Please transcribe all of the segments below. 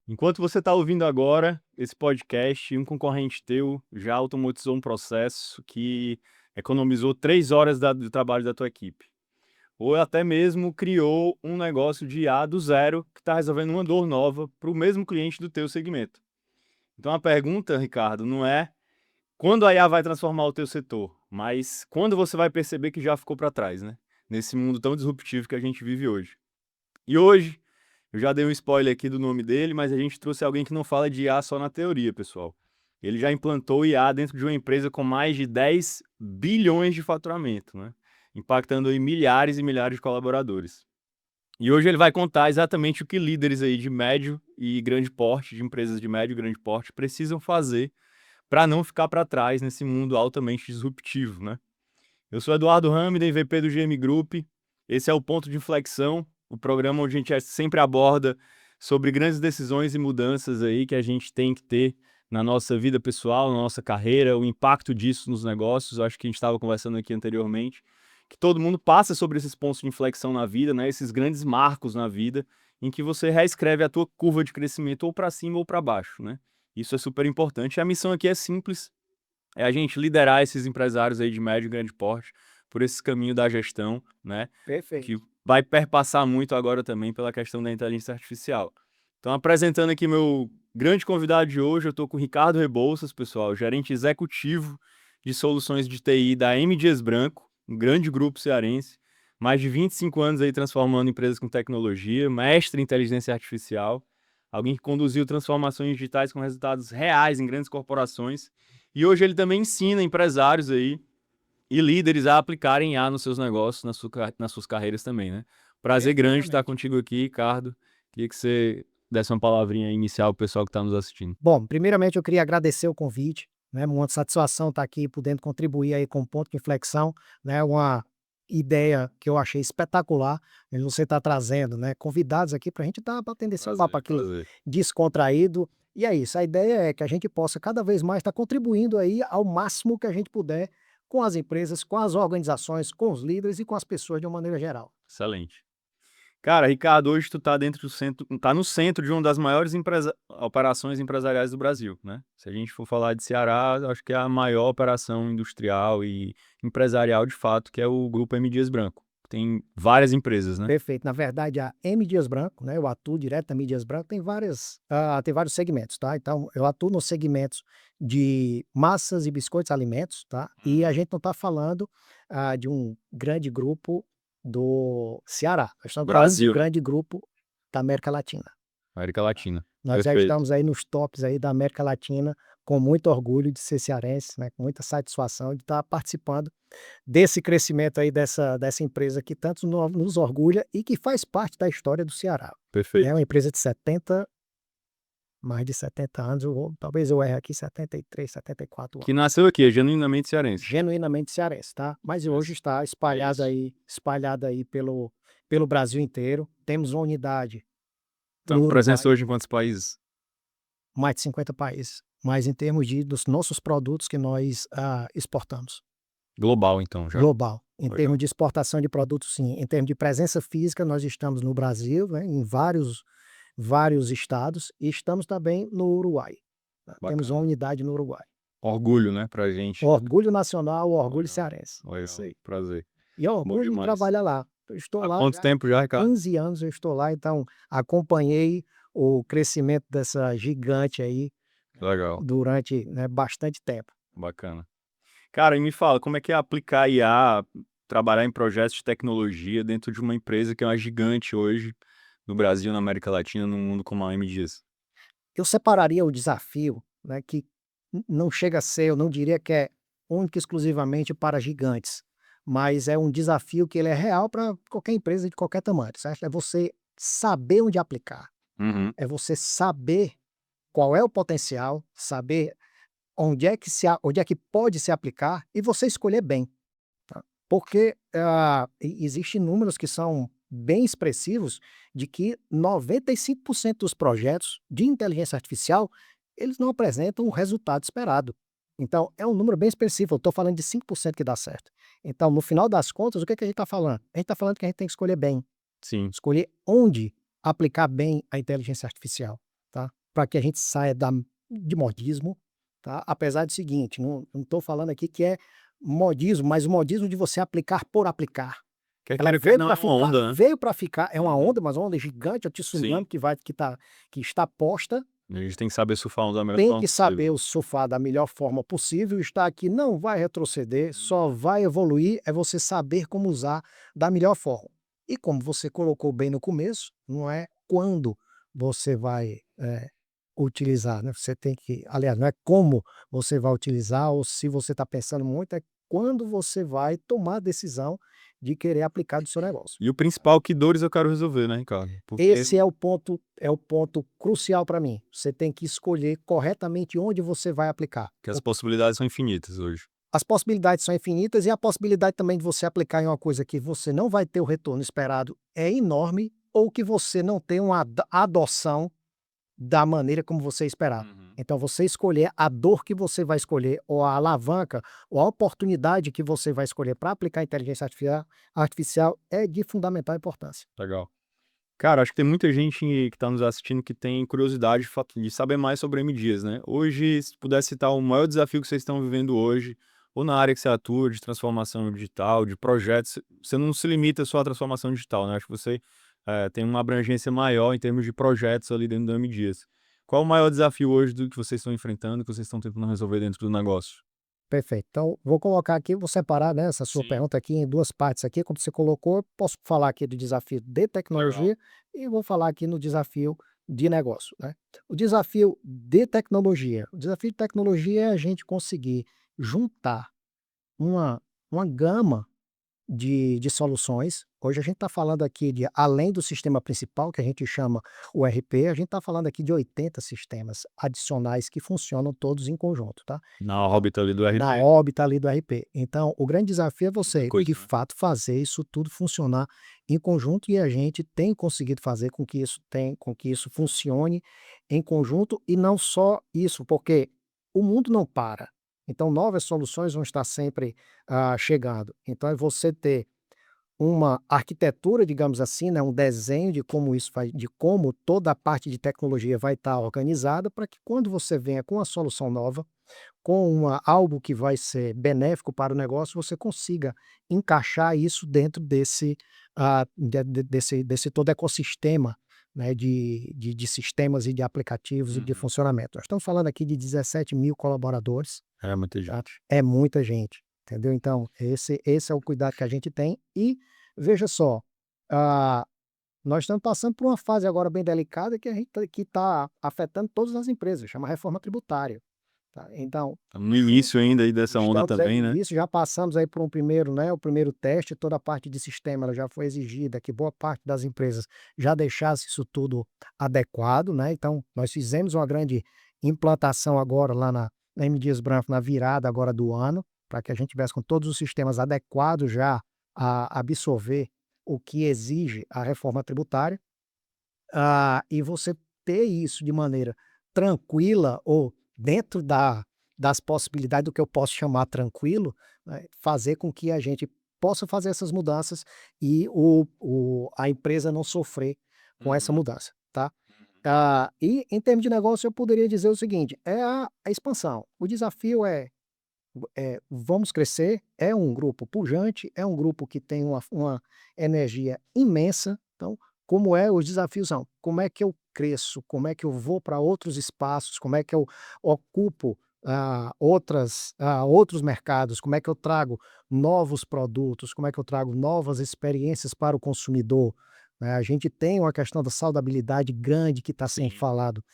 Enquanto você está ouvindo agora esse podcast, um concorrente teu já automatizou um processo que economizou 3 horas do trabalho da tua equipe. Ou até mesmo criou um negócio de IA do zero que está resolvendo uma dor nova para o mesmo cliente do teu segmento. Então a pergunta, Ricardo, não é quando a IA vai transformar o teu setor, mas quando você vai perceber que já ficou para trás, né? Nesse mundo tão disruptivo que a gente vive hoje. E hoje, eu já dei um spoiler aqui do nome dele, mas a gente trouxe alguém que não fala de IA só na teoria, pessoal. Ele já implantou IA dentro de uma empresa com mais de 10 bilhões de faturamento, né? Impactando aí milhares e milhares de colaboradores. E hoje ele vai contar exatamente o que líderes aí de médio e grande porte, de empresas de médio e grande porte, precisam fazer para não ficar para trás nesse mundo altamente disruptivo, né? Eu sou Eduardo Ramiden, VP do GM Group. Esse é o Ponto de Inflexão, o programa onde a gente sempre aborda sobre grandes decisões e mudanças aí que a gente tem que ter na nossa vida pessoal, na nossa carreira, o impacto disso nos negócios. Eu acho que a gente estava conversando aqui anteriormente, que todo mundo passa sobre esses pontos de inflexão na vida, né? Esses grandes marcos na vida, em que você reescreve a tua curva de crescimento ou para cima ou para baixo, né? Isso é super importante. A missão aqui é simples, é a gente liderar esses empresários aí de médio e grande porte por esse caminho da gestão, né? Que Perfeito. vai perpassar muito agora também pela questão da inteligência artificial. Então, apresentando aqui meu grande convidado de hoje, eu estou com o Ricardo Rebouças, pessoal, gerente executivo de soluções de TI da M. Dias Branco, um grande grupo cearense, mais de 25 anos aí transformando empresas com tecnologia, mestre em inteligência artificial, alguém que conduziu transformações digitais com resultados reais em grandes corporações. E hoje ele também ensina empresários aí e líderes a aplicarem IA nos seus negócios, nas suas carreiras também, né? Prazer grande estar Perfeitamente. contigo aqui, Ricardo. Queria que você desse uma palavrinha inicial pro pessoal que está nos assistindo. Bom, primeiramente eu queria agradecer o convite, né, uma satisfação estar aqui podendo contribuir aí com o ponto de inflexão, né, uma ideia que eu achei espetacular, e você está trazendo, né, convidados aqui para a gente estar batendo esse papo Prazer, aqui prazer. descontraído, e é isso, a ideia é que a gente possa cada vez mais estar contribuindo aí ao máximo que a gente puder com as empresas, com as organizações, com os líderes e com as pessoas de uma maneira geral. Excelente. Cara, Ricardo, hoje tu tá dentro do centro, tá no centro de uma das maiores operações empresariais do Brasil, né? Se a gente for falar de Ceará, acho que é a maior operação industrial e empresarial de fato, que é o Grupo M. Dias Branco. Tem várias empresas, né? Perfeito. Na verdade, a M. Dias Branco, né, eu atuo direto na M. Dias Branco, tem vários segmentos, tá? Então, eu atuo nos segmentos de massas e biscoitos alimentos, tá? E a gente não está falando de um grande grupo do Ceará, nós estamos falando de um Brasil, grande grupo da América Latina. América Latina. Nós já Perfeito. estamos aí nos tops aí da América Latina, com muito orgulho de ser cearense, né, com muita satisfação de estar participando desse crescimento aí dessa empresa que tanto nos orgulha e que faz parte da história do Ceará. É Perfeito. uma empresa de 70, mais de 70 anos, talvez eu erre aqui, 73, 74 Que anos. nasceu aqui, é genuinamente cearense. Genuinamente cearense, tá? Mas hoje está É isso. espalhada aí pelo Brasil inteiro. Temos uma unidade Então, no presença Uruguai, hoje em quantos países? mais de 50 países, mas em termos dos nossos produtos que nós exportamos. Global, então, já. Global. Em Legal. termos de exportação de produtos, sim. Em termos de presença física, nós estamos no Brasil, né, em vários estados, e estamos também no Uruguai, tá. Temos uma Bacana. unidade no Uruguai. Orgulho, né, pra gente. Orgulho nacional, orgulho Legal. cearense. É isso Legal. aí. Prazer. E é Bom orgulho de demais. trabalhar lá. Eu estou Há lá quanto já há tempo já, Ricardo? 15 anos, eu estou lá, então acompanhei o crescimento dessa gigante aí Legal. durante, né, bastante tempo. Bacana. Cara, e me fala, como é que é aplicar IA, trabalhar em projetos de tecnologia dentro de uma empresa que é uma gigante hoje no Brasil, na América Latina, no mundo como a M diz? Eu separaria o desafio, né, que não chega a ser, eu não diria que é único e exclusivamente para gigantes, mas é um desafio que ele é real para qualquer empresa de qualquer tamanho, certo? É você saber onde aplicar, Uhum. é você saber qual é o potencial, saber onde é que pode se aplicar e você escolher bem, tá? Porque existem números que são bem expressivos de que 95% dos projetos de inteligência artificial eles não apresentam o resultado esperado. Então, é um número bem expressivo. Eu estou falando de 5% que dá certo. Então, no final das contas, o que, é que a gente está falando? A gente está falando que a gente tem que escolher bem, Sim. escolher onde aplicar bem a inteligência artificial. Tá? para que a gente saia de modismo, tá? Apesar do seguinte, não estou falando aqui que é modismo, mas o modismo de você aplicar por aplicar. Quer Ela queira, quer veio não, para é uma ficar, onda, né? veio para ficar, é uma Uhum. onda, mas uma onda gigante, é um tsunami Sim. que está posta. A gente tem que saber surfar onda da melhor Tem forma que possível. saber o surfar da melhor forma possível, está aqui não vai retroceder, só vai evoluir, é você saber como usar da melhor forma. E como você colocou bem no começo, não é quando você vai, utilizar, né, você tem que aliás, não é como você vai utilizar ou se você está pensando muito, é quando você vai tomar a decisão de querer aplicar do seu negócio. E o principal, que dores eu quero resolver, né, Ricardo? Porque Esse é o ponto crucial para mim. Você tem que escolher corretamente onde você vai aplicar. as possibilidades são infinitas hoje. As possibilidades são infinitas e a possibilidade também de você aplicar em uma coisa que você não vai ter o retorno esperado é enorme, ou que você não tem uma adoção da maneira como você esperava. Uhum. Então você escolher a dor que você vai escolher, ou a alavanca, ou a oportunidade que você vai escolher para aplicar a inteligência artificial é de fundamental importância. Legal. Cara, acho que tem muita gente que está nos assistindo que tem curiosidade de saber mais sobre M Dias, né? Hoje, se pudesse citar o maior desafio que vocês estão vivendo hoje, ou na área que você atua, de transformação digital, de projetos, você não se limita só à transformação digital, né? Acho que você tem uma abrangência maior em termos de projetos ali dentro do M Dias. Qual o maior desafio hoje do que vocês estão enfrentando, que vocês estão tentando resolver dentro do negócio? Perfeito. Então, vou colocar aqui, vou separar, né, essa sua Sim, pergunta aqui em duas partes aqui, como você colocou, posso falar aqui do desafio de legal. tecnologia e vou falar aqui no desafio de negócio, né. O desafio de tecnologia é a gente conseguir juntar uma gama de soluções. Hoje a gente está falando aqui de, além do sistema principal, que a gente chama o ERP, a gente está falando aqui de 80 sistemas adicionais que funcionam todos em conjunto, tá? Na órbita ali do Na RP, órbita ali do RP. Então, o grande desafio é muita você, coisa, de né? fato, fazer isso tudo funcionar em conjunto, e a gente tem conseguido fazer com que isso funcione em conjunto, e não só isso, porque o mundo não para. Então, novas soluções vão estar sempre chegando. Então, é você ter uma arquitetura, digamos assim, né, um desenho de como isso vai, de como toda a parte de tecnologia vai estar organizada, para que quando você venha com uma solução nova, com algo que vai ser benéfico para o negócio, você consiga encaixar isso dentro desse, desse todo ecossistema, né, de sistemas e de aplicativos e de Uhum. funcionamento. Nós estamos falando aqui de 17.000 colaboradores, É muita tá? gente. É muita gente, entendeu? Então, esse é o cuidado que a gente tem. E veja só, ah, nós estamos passando por uma fase agora bem delicada que a gente que está afetando todas as empresas, chama reforma tributária. Tá, então, Estamos no início ainda aí dessa onda estamos aí no também, né? início, já passamos aí por um primeiro, né, o primeiro teste, toda a parte de sistema ela já foi exigida, que boa parte das empresas já deixasse isso tudo adequado, né, então nós fizemos uma grande implantação agora lá na M. Dias Branco, na virada agora do ano, para que a gente tivesse com todos os sistemas adequados já a absorver o que exige a reforma tributária. E você ter isso de maneira tranquila, ou dentro das possibilidades do que eu posso chamar tranquilo, né, fazer com que a gente possa fazer essas mudanças e a empresa não sofrer com essa Uhum, mudança, tá. uhum. E em termos de negócio eu poderia dizer o seguinte, é a expansão. O desafio vamos crescer, é um grupo pujante, é um grupo que tem uma energia imensa, então, como os desafios são, como é que eu cresço, como é que eu vou para outros espaços, como é que eu ocupo, outros mercados, como é que eu trago novos produtos, como é que eu trago novas experiências para o consumidor, né. A gente tem uma questão da saudabilidade grande que está sendo Sim. falado,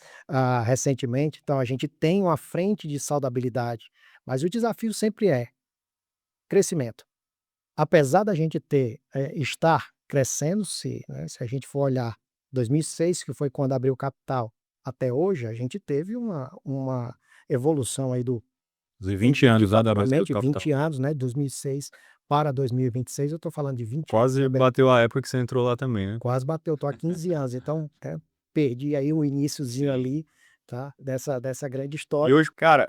recentemente, então a gente tem uma frente de saudabilidade, mas o desafio sempre é crescimento. Apesar da gente estar crescendo, se a gente for olhar 2006, que foi quando abriu o capital, até hoje, a gente teve uma evolução aí Os 20 de anos lá da Brasil praticamente Capital. 20 anos, né, de 2006 para 2026, eu estou falando de 20 anos, Quase bateu a época que você entrou lá também, né? quase bateu, estou há 15 anos, então, perdi aí o iniciozinho Sim. ali, tá, dessa grande E história. hoje, cara,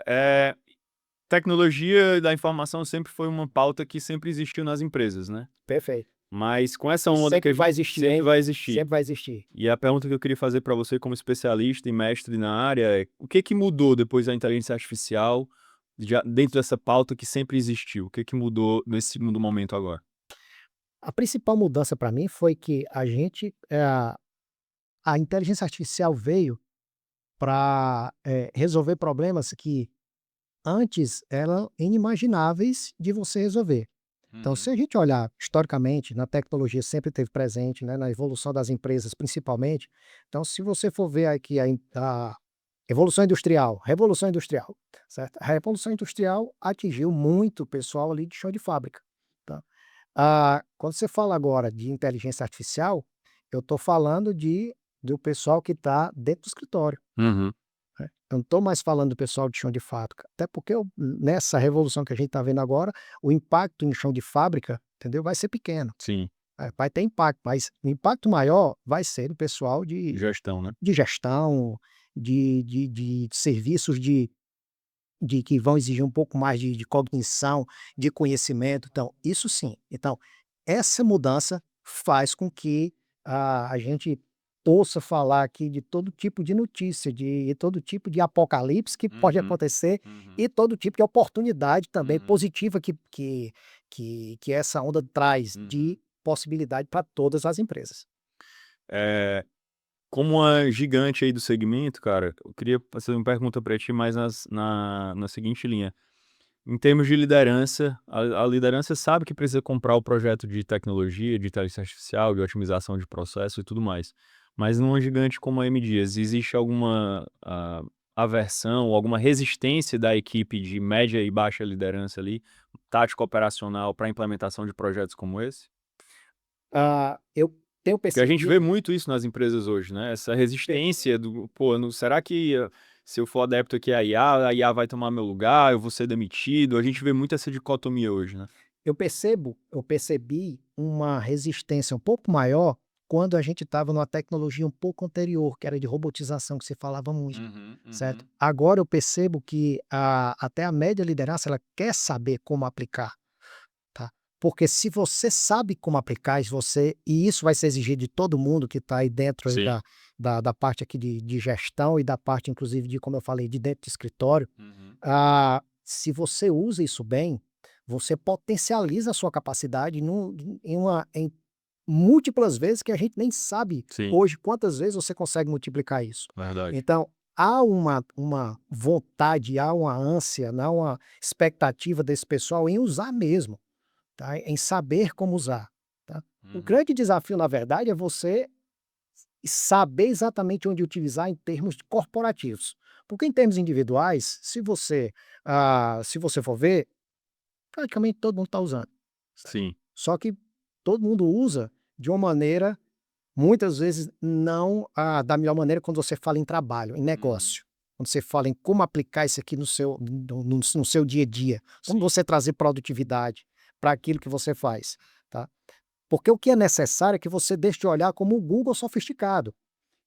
tecnologia da informação sempre foi uma pauta que sempre existiu nas empresas, né? Perfeito. Mas com essa onda que Sempre vai existir, sempre hein? vai existir. Sempre vai existir. E a pergunta que eu queria fazer para você como especialista e mestre na área é: o que que mudou depois da inteligência artificial, dentro dessa pauta que sempre existiu? O que que mudou nesse segundo momento agora? A principal mudança para mim foi que a inteligência artificial veio para resolver problemas que antes eram inimagináveis de você resolver. Então, se a gente olhar historicamente, na tecnologia sempre esteve presente, né, na evolução das empresas principalmente. Então, se você for ver aqui a evolução industrial, revolução industrial, certo? A revolução industrial atingiu muito o pessoal ali de chão de fábrica, tá? Quando você fala agora de inteligência artificial, eu estou falando do pessoal que está dentro do escritório, Uhum. né? Eu não estou mais falando do pessoal de chão de fábrica, até porque nessa revolução que a gente está vendo agora, o impacto em chão de fábrica, entendeu? Vai ser pequeno. Sim, Vai ter impacto, mas o impacto maior vai ser no pessoal gestão, né? de gestão, de serviços de que vão exigir um pouco mais de cognição, de conhecimento. Então, isso sim. Então, essa mudança faz com que a gente possa falar aqui de todo tipo de notícia, de todo tipo de apocalipse que pode Uhum, acontecer uhum, e todo tipo de oportunidade também uhum, positiva que essa onda traz uhum. de possibilidade para todas as empresas. Eh, Como uma gigante aí do segmento, cara, eu queria fazer uma pergunta para ti mais na seguinte linha. Em termos de liderança, a liderança sabe que precisa comprar o projeto de tecnologia, de inteligência artificial, de otimização de processo e tudo mais. Mas numa gigante como a M Dias, existe alguma aversão ou alguma resistência da equipe de média e baixa liderança ali, tática operacional, para a implementação de projetos como esse? Eu tenho Porque a gente vê percebido. muito isso nas empresas hoje, né? Essa resistência do, pô, será que se eu for adepto aqui a IA vai tomar meu lugar, eu vou ser demitido? A gente vê muito essa dicotomia hoje, né? Eu percebi uma resistência um pouco maior quando a gente estava numa tecnologia um pouco anterior, que era de robotização, que se falava muito, Uhum, certo? uhum, Agora eu percebo que até a média liderança ela quer saber como aplicar, tá? Porque se você sabe como aplicar, e isso vai ser exigido de todo mundo que está aí dentro aí sim. da parte aqui de gestão e da parte, inclusive, de, como eu falei, de dentro do escritório. Uhum, Se você usa isso bem, você potencializa a sua capacidade em múltiplas vezes que a gente nem sabe sim, hoje quantas vezes você consegue multiplicar isso. verdade. Então, há uma vontade, há uma ânsia, há uma expectativa desse pessoal em usar mesmo, tá? Em saber como usar, tá? O Uhum, grande desafio, na verdade, é você saber exatamente onde utilizar em termos corporativos. Porque em termos individuais, se você for ver, praticamente todo mundo está usando, certo? sim. Só que todo mundo usa de uma maneira, muitas vezes não da melhor maneira quando você fala em trabalho, em Uhum, negócio. Quando você fala em como aplicar isso aqui no seu dia a dia, como sim. você trazer produtividade para aquilo que você faz, tá? Porque o que é necessário é que você deixe de olhar como o Google sofisticado.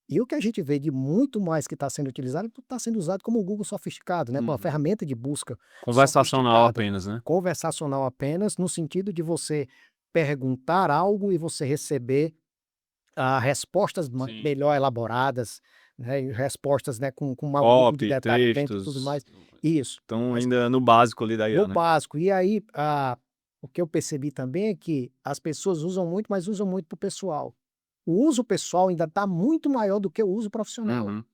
E o que a gente vê de muito mais que está sendo utilizado, está sendo usado como o Google sofisticado, né, como uma Uhum. ferramenta de busca Conversacional sofisticada, apenas, né? conversacional apenas, no sentido de você perguntar algo e você receber, respostas Sim. melhor elaboradas, né, e respostas, né, com um algoritmo de Copy, detalhamento e tudo textos, mais. Isso, estão mas ainda no básico ali da no IA, né? básico. E aí, o que eu percebi também é que as pessoas usam muito, mas usam muito para o pessoal. O uso pessoal ainda está muito maior do que o uso profissional. Uhum.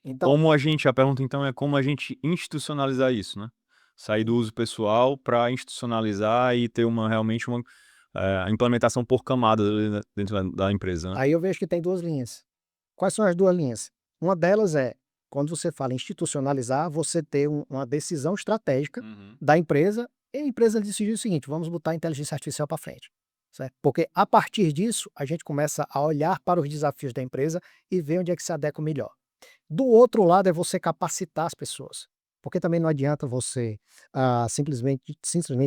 Então, Como a pergunta então é como a gente institucionalizar isso, né? Sair do uso pessoal para institucionalizar e ter realmente uma implementação por camadas ali dentro da empresa, né? aí eu vejo que tem 2 linhas. Quais são as 2 linhas? Uma delas é, quando você fala em institucionalizar, você ter uma decisão estratégica Uhum. da empresa, e a empresa decidir o seguinte: "Vamos botar a inteligência artificial para frente", certo? Porque a partir disso, a gente começa a olhar para os desafios da empresa e ver onde é que se adequa melhor. Do outro lado é você capacitar as pessoas, porque também não adianta você, simplesmente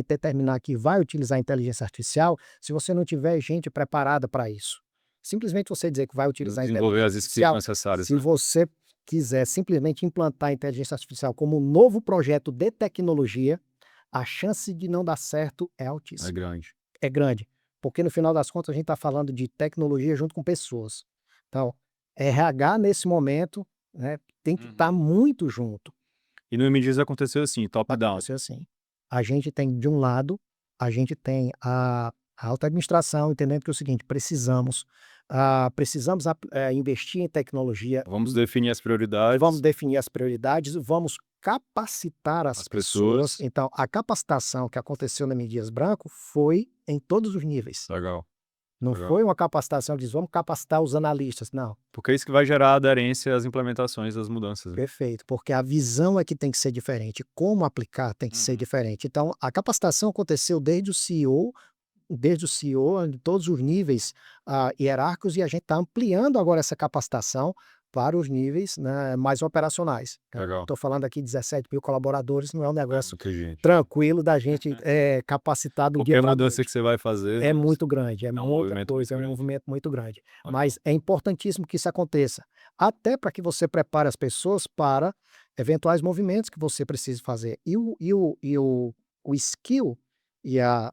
determinar que vai utilizar a inteligência artificial, se você não tiver gente preparada para isso. Simplesmente você dizer que vai utilizar a Desenvolver inteligência as skills artificial, necessárias, se né? você quiser simplesmente implantar a inteligência artificial como um novo projeto de tecnologia, a chance de não dar certo é É altíssima, grande. é grande. Porque no final das contas a gente está falando de tecnologia junto com pessoas. Então, RH nesse momento, né, tem que estar muito junto. E no M Dias aconteceu assim, Vai top-down. acontecer assim. A gente tem, de um lado, a gente tem a alta administração entendendo que é o seguinte, precisamos investir em tecnologia, Vamos definir as prioridades. vamos definir as prioridades, vamos capacitar as As pessoas. pessoas. Então, a capacitação que aconteceu na M. Dias Branco foi em todos os níveis. Legal. Não Legal. foi uma capacitação de vamos capacitar os analistas, não. Porque é isso que vai gerar aderência às implementações das mudanças. Né? Perfeito, porque a visão é que tem que ser diferente, como aplicar tem que ser diferente. Então, a capacitação aconteceu desde o CEO, em todos os níveis hierárquicos, e a gente está ampliando agora essa capacitação para os níveis, né, mais operacionais. Legal. Estou falando aqui 17 mil colaboradores, não é um negócio Muita gente. tranquilo da gente capacitar do dia Qualquer para mudança noite. que você vai fazer. É muito grande, é um muita movimento coisa, é muito um grande. movimento muito grande. Legal. Mas é importantíssimo que isso aconteça, até para que você prepare as pessoas para eventuais movimentos que você precise fazer. O skill e a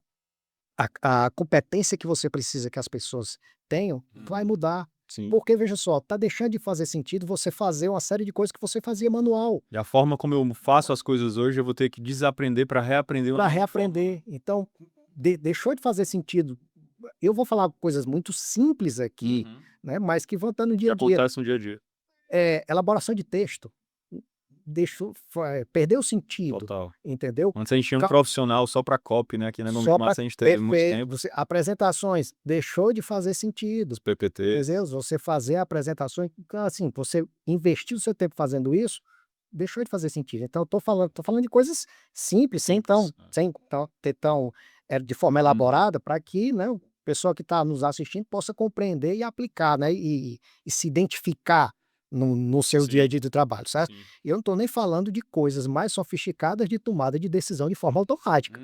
competência que você precisa que as pessoas tenham vai mudar. Sim. Porque, veja só, está deixando de fazer sentido você fazer uma série de coisas que você fazia manual. E a forma como eu faço as coisas hoje, eu vou ter que desaprender para reaprender uma Para nova forma. reaprender. Então, deixou de fazer sentido. Eu vou falar coisas muito simples aqui, né, mas que vão estar no Que dia a dia. acontece no dia a dia. Elaboração de texto. Perdeu o sentido, Total. entendeu? Antes a gente tinha um Ca- profissional só para copy, né? Que na Só para Massa a gente teve muito tempo. apresentações deixou de fazer sentido. Os PPTs. Entendeu? Você fazer apresentações, assim, você investir o seu tempo fazendo isso, deixou de fazer sentido. Então, eu tô falando de coisas simples, ter de forma elaborada, para que, né, o pessoal que está nos assistindo possa compreender e aplicar, né, e se identificar no seu dia a Sim. dia de trabalho, certo? Sim. E eu não estou nem falando de coisas mais sofisticadas de tomada de decisão de forma automática.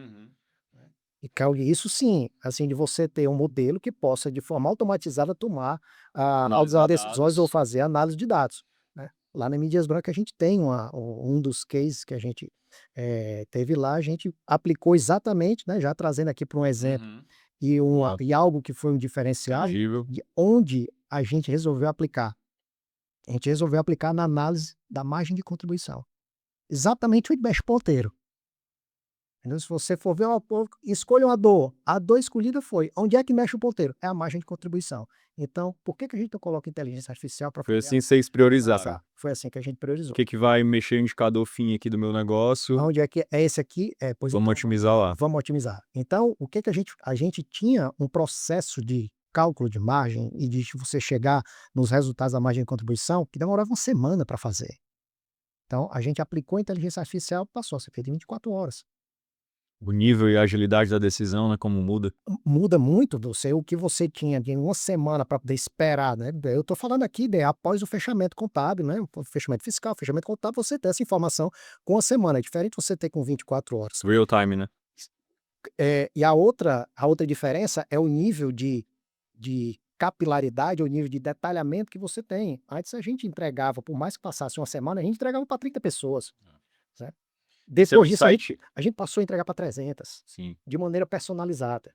Então, isso sim, assim, de você ter um modelo que possa, de forma automatizada, tomar Análise de decisões ou dados. fazer análise de dados, né. Lá na Mídias Brancas a gente tem um dos cases que a gente teve lá, a gente aplicou exatamente, né, já trazendo aqui para um exemplo, e algo que foi um diferencial, Tangível. de onde a gente resolveu aplicar. A gente resolveu aplicar na análise da margem de contribuição. Exatamente onde mexe o ponteiro. Entendeu? Se você for ver, escolha uma dor. A dor escolhida foi, onde é que mexe o ponteiro? É a margem de contribuição. Então, por que a gente não coloca inteligência artificial para Foi poder assim que vocês priorizaram. analisar? Foi assim que a gente priorizou. O que vai mexer o indicador fim aqui do meu negócio? Onde é que é esse aqui? Pois Vamos então, otimizar lá. vamos otimizar. Então, o que a gente tinha um processo de cálculo de margem e de você chegar nos resultados da margem de contribuição que demorava uma semana para fazer. Então, a gente aplicou a inteligência artificial, passou a ser feito em 24 horas. O nível e a agilidade da decisão, né? Como muda. Muda muito o que você tinha de uma semana para poder esperar, né? Eu estou falando aqui após o fechamento contábil, né? O fechamento fiscal, o fechamento contábil, você ter essa informação com uma semana. É diferente você ter com 24 horas. Real time, né? E a outra diferença é o nível de capilaridade, o nível de detalhamento que você tem. Antes a gente entregava, por mais que passasse uma semana, a gente entregava para 30 pessoas. Certo? Depois disso, a gente passou a entregar para 300, Sim. de maneira personalizada.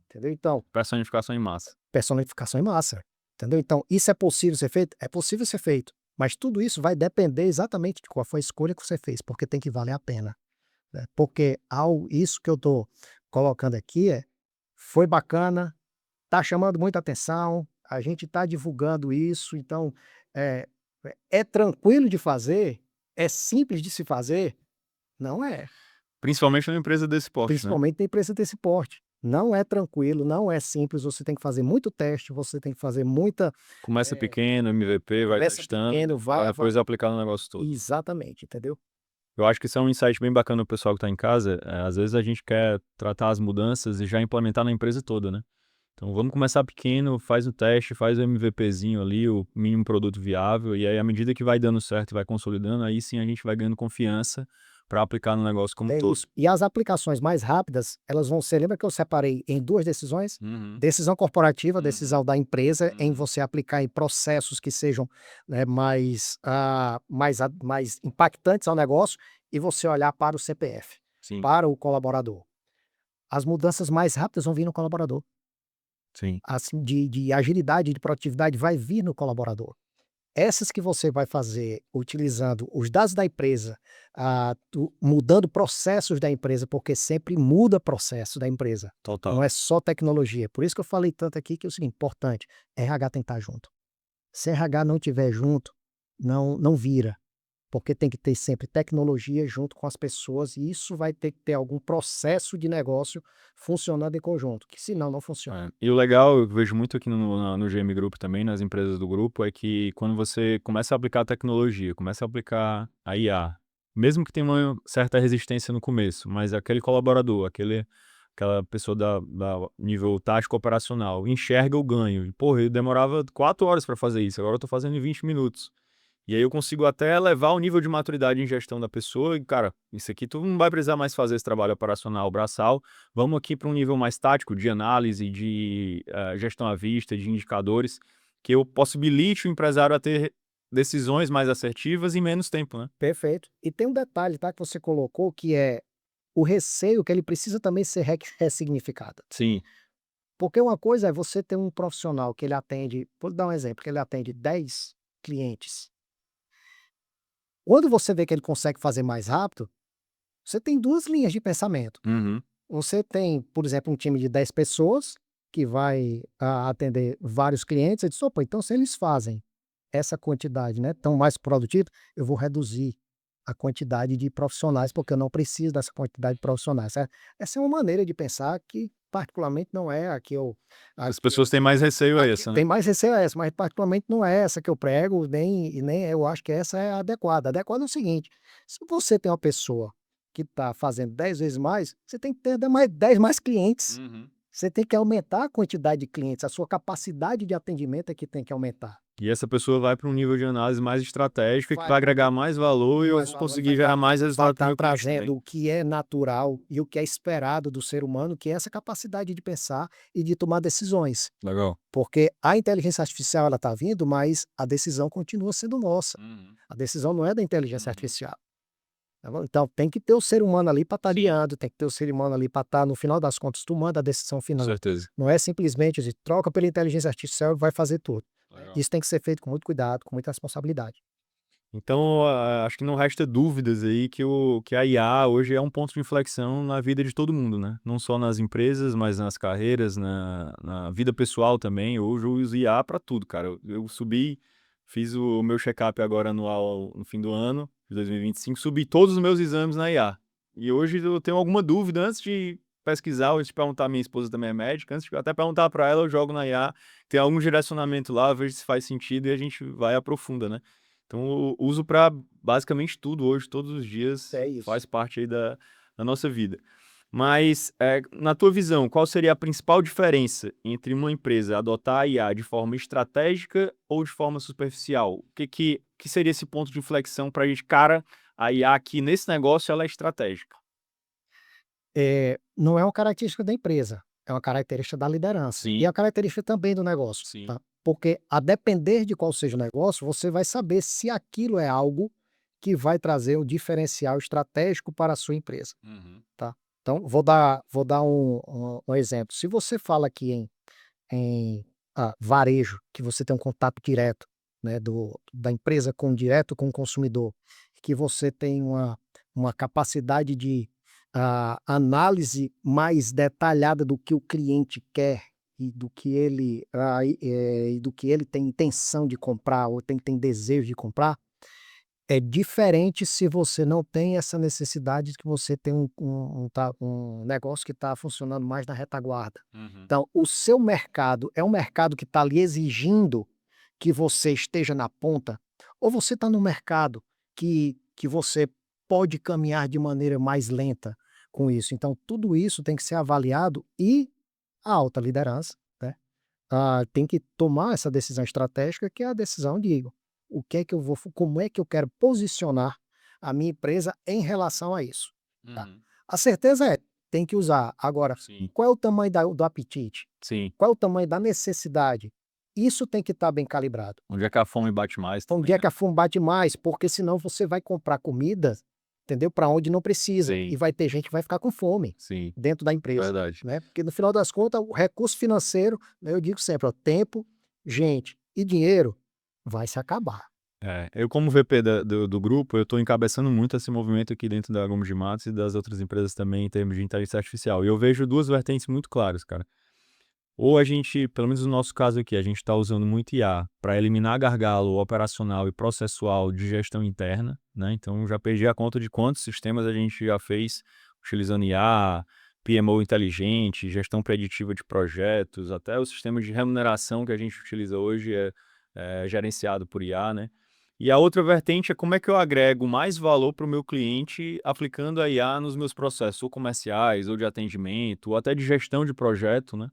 Entendeu? Então, Personificação em massa. personificação em massa. Entendeu? Então, isso é possível ser feito? É possível ser feito. Mas tudo isso vai depender exatamente de qual foi a escolha que você fez, porque tem que valer a pena. Né? Porque isso que eu estou colocando aqui foi bacana, está chamando muita atenção, a gente está divulgando isso, então é tranquilo de fazer, é simples de se fazer. Não é. Principalmente numa empresa desse porte, Principalmente na empresa desse porte. Não é tranquilo, não é simples, você tem que fazer muito teste, você tem que fazer muita... Começa pequeno, MVP, vai testando, vai depois aplicar no negócio todo. Exatamente, entendeu? Eu acho que isso é um insight bem bacana do pessoal que está em casa. Às vezes a gente quer tratar as mudanças e já implementar na empresa toda, né? Então vamos começar pequeno, faz o teste, faz o MVPzinho ali, o mínimo produto viável, e aí à medida que vai dando certo e vai consolidando, aí sim a gente vai ganhando confiança para aplicar no negócio como um todo. Isso. E as aplicações mais rápidas, elas vão ser, lembra que eu separei em 2 decisões? Decisão corporativa, decisão da empresa, em você aplicar em processos que sejam, né, mais impactantes ao negócio, e você olhar para o CPF, Sim. para o colaborador. As mudanças mais rápidas vão vir no colaborador. Sim. assim, de agilidade, de produtividade, vai vir no colaborador. Essas que você vai fazer utilizando os dados da empresa, mudando processos da empresa, porque sempre muda processo da empresa, Total. não é só tecnologia. Por isso que eu falei tanto aqui que é o seguinte, importante, RH tem que estar junto. Se RH não estiver junto, não vira, porque tem que ter sempre tecnologia junto com as pessoas e isso vai ter que ter algum processo de negócio funcionando em conjunto, que senão não funciona. E o legal, eu vejo muito aqui no GM Group também, nas empresas do grupo, é que quando você começa a aplicar a tecnologia, começa a aplicar a IA, mesmo que tenha uma certa resistência no começo, mas aquele colaborador, aquela pessoa da nível tático operacional, enxerga o ganho. E, porra, eu demorava 4 horas para fazer isso, agora eu tô fazendo em 20 minutos. E aí eu consigo até elevar o nível de maturidade em gestão da pessoa e, cara, isso aqui tu não vai precisar mais fazer esse trabalho operacional braçal, vamos aqui para um nível mais tático de análise, de gestão à vista, de indicadores, que eu possibilite o empresário a ter decisões mais assertivas em menos tempo, né? Perfeito. E tem um detalhe, tá, que você colocou, que é o receio que ele precisa também ser ressignificado. Sim. Porque uma coisa é você ter um profissional que ele atende, vou dar um exemplo, que ele atende 10 clientes. Quando você vê que ele consegue fazer mais rápido, você tem 2 linhas de pensamento. Uhum. Você tem, por exemplo, um time de 10 pessoas que vai atender vários clientes, e diz: "Opa, então se eles fazem essa quantidade, né, tão mais produtivos, eu vou reduzir a quantidade de profissionais, porque eu não preciso dessa quantidade de profissionais". Essa é uma maneira de pensar que particularmente não é As a que pessoas têm mais receio a essa, né? tem mais receio é essa, mas particularmente não é essa que eu prego, nem eu acho que essa é a adequada. A adequada é o seguinte: se você tem uma pessoa que está fazendo 10 vezes mais, você tem que ter 10 mais clientes. Uhum. Você tem que aumentar a quantidade de clientes, a sua capacidade de atendimento é que tem que aumentar. E essa pessoa vai para um nível de análise mais estratégica, que Vai vai agregar mais valor e eu mais vou valor, conseguir gerar mais vai resultado para o estar meu cliente trazendo também. o que é natural e o que é esperado do ser humano, que é essa capacidade de pensar e de tomar decisões. Legal. Porque a inteligência artificial ela está vindo, mas a decisão continua sendo nossa. Uhum. A decisão não é da inteligência Uhum. artificial. Tá bom? Então tem que ter o ser humano ali para estar Sim. guiando, tem que ter o ser humano ali para estar, no final das contas, tomando a decisão Com final. certeza. Não é simplesmente assim, troca pela inteligência artificial e vai fazer tudo. Legal. Isso tem que ser feito com muito cuidado, com muita responsabilidade. Então, acho que não resta dúvidas aí que a IA hoje é um ponto de inflexão na vida de todo mundo, né? Não só nas empresas, mas nas carreiras, na vida pessoal também. Hoje eu uso IA para tudo, cara. Eu subi, fiz o meu check-up agora anual no fim do ano, de 2025, subi todos os meus exames na IA. E hoje eu tenho alguma dúvida antes de pesquisar, ou antes de perguntar, minha esposa também é médica, antes de até perguntar para ela, eu jogo na IA, tem algum direcionamento lá, vejo se faz sentido e a gente vai e aprofunda, né? Então, eu uso para basicamente tudo hoje, todos os dias, É isso. faz parte aí da nossa vida. Mas, na tua visão, qual seria a principal diferença entre uma empresa adotar a IA de forma estratégica ou de forma superficial? O que seria esse ponto de inflexão para a gente, cara, a IA aqui nesse negócio ela é estratégica? Não é uma característica da empresa, é uma característica da liderança. E Sim, é uma característica também do negócio, sim. tá? Porque a depender de qual seja o negócio, você vai saber se aquilo é algo que vai trazer um diferencial estratégico para a sua empresa, Uhum. tá? Então, vou dar um exemplo. Se você fala aqui em varejo, que você tem um contato direto, né, da empresa direto com o consumidor, que você tem uma capacidade de análise mais detalhada do que o cliente quer e do que ele tem intenção de comprar ou tem desejo de comprar, é diferente se você não tem essa necessidade de que você tem um negócio que está funcionando mais na retaguarda. Uhum. Então, o seu mercado é um mercado que está lhe exigindo que você esteja na ponta, ou você está no mercado que você pode caminhar de maneira mais lenta com isso. Então, tudo isso tem que ser avaliado e a alta liderança, né, tem que tomar essa decisão estratégica, que é a decisão de o que é que eu vou, como é que eu quero posicionar a minha empresa em relação a isso. Tá? Uhum. A certeza é, tem que usar. Agora, Sim, qual é o tamanho do apetite? sim. Qual é o tamanho da necessidade? Isso tem que estar bem calibrado. Onde é que a fome bate mais Onde também, é né? que a fome bate mais? Porque senão você vai comprar comida entendeu? Para onde não precisa. Sim. E vai ter gente que vai ficar com fome Sim, dentro da empresa, verdade. né? Porque no final das contas, o recurso financeiro, né, eu digo sempre, ó, tempo, gente e dinheiro vai se acabar. Eu como VP do grupo, eu estou encabeçando muito esse movimento aqui dentro da Gomes de Matos e das outras empresas também em termos de inteligência artificial. E eu vejo duas vertentes muito claras, cara. Ou a gente, pelo menos no nosso caso aqui, a gente está usando muito IA para eliminar gargalo operacional e processual de gestão interna, né? Então já perdi a conta de quantos sistemas a gente já fez utilizando IA, PMO inteligente, gestão preditiva de projetos, até o sistema de remuneração que a gente utiliza hoje é gerenciado por IA, né? E a outra vertente é como é que eu agrego mais valor para o meu cliente aplicando a IA nos meus processos, ou comerciais, ou de atendimento, ou até de gestão de projeto, né?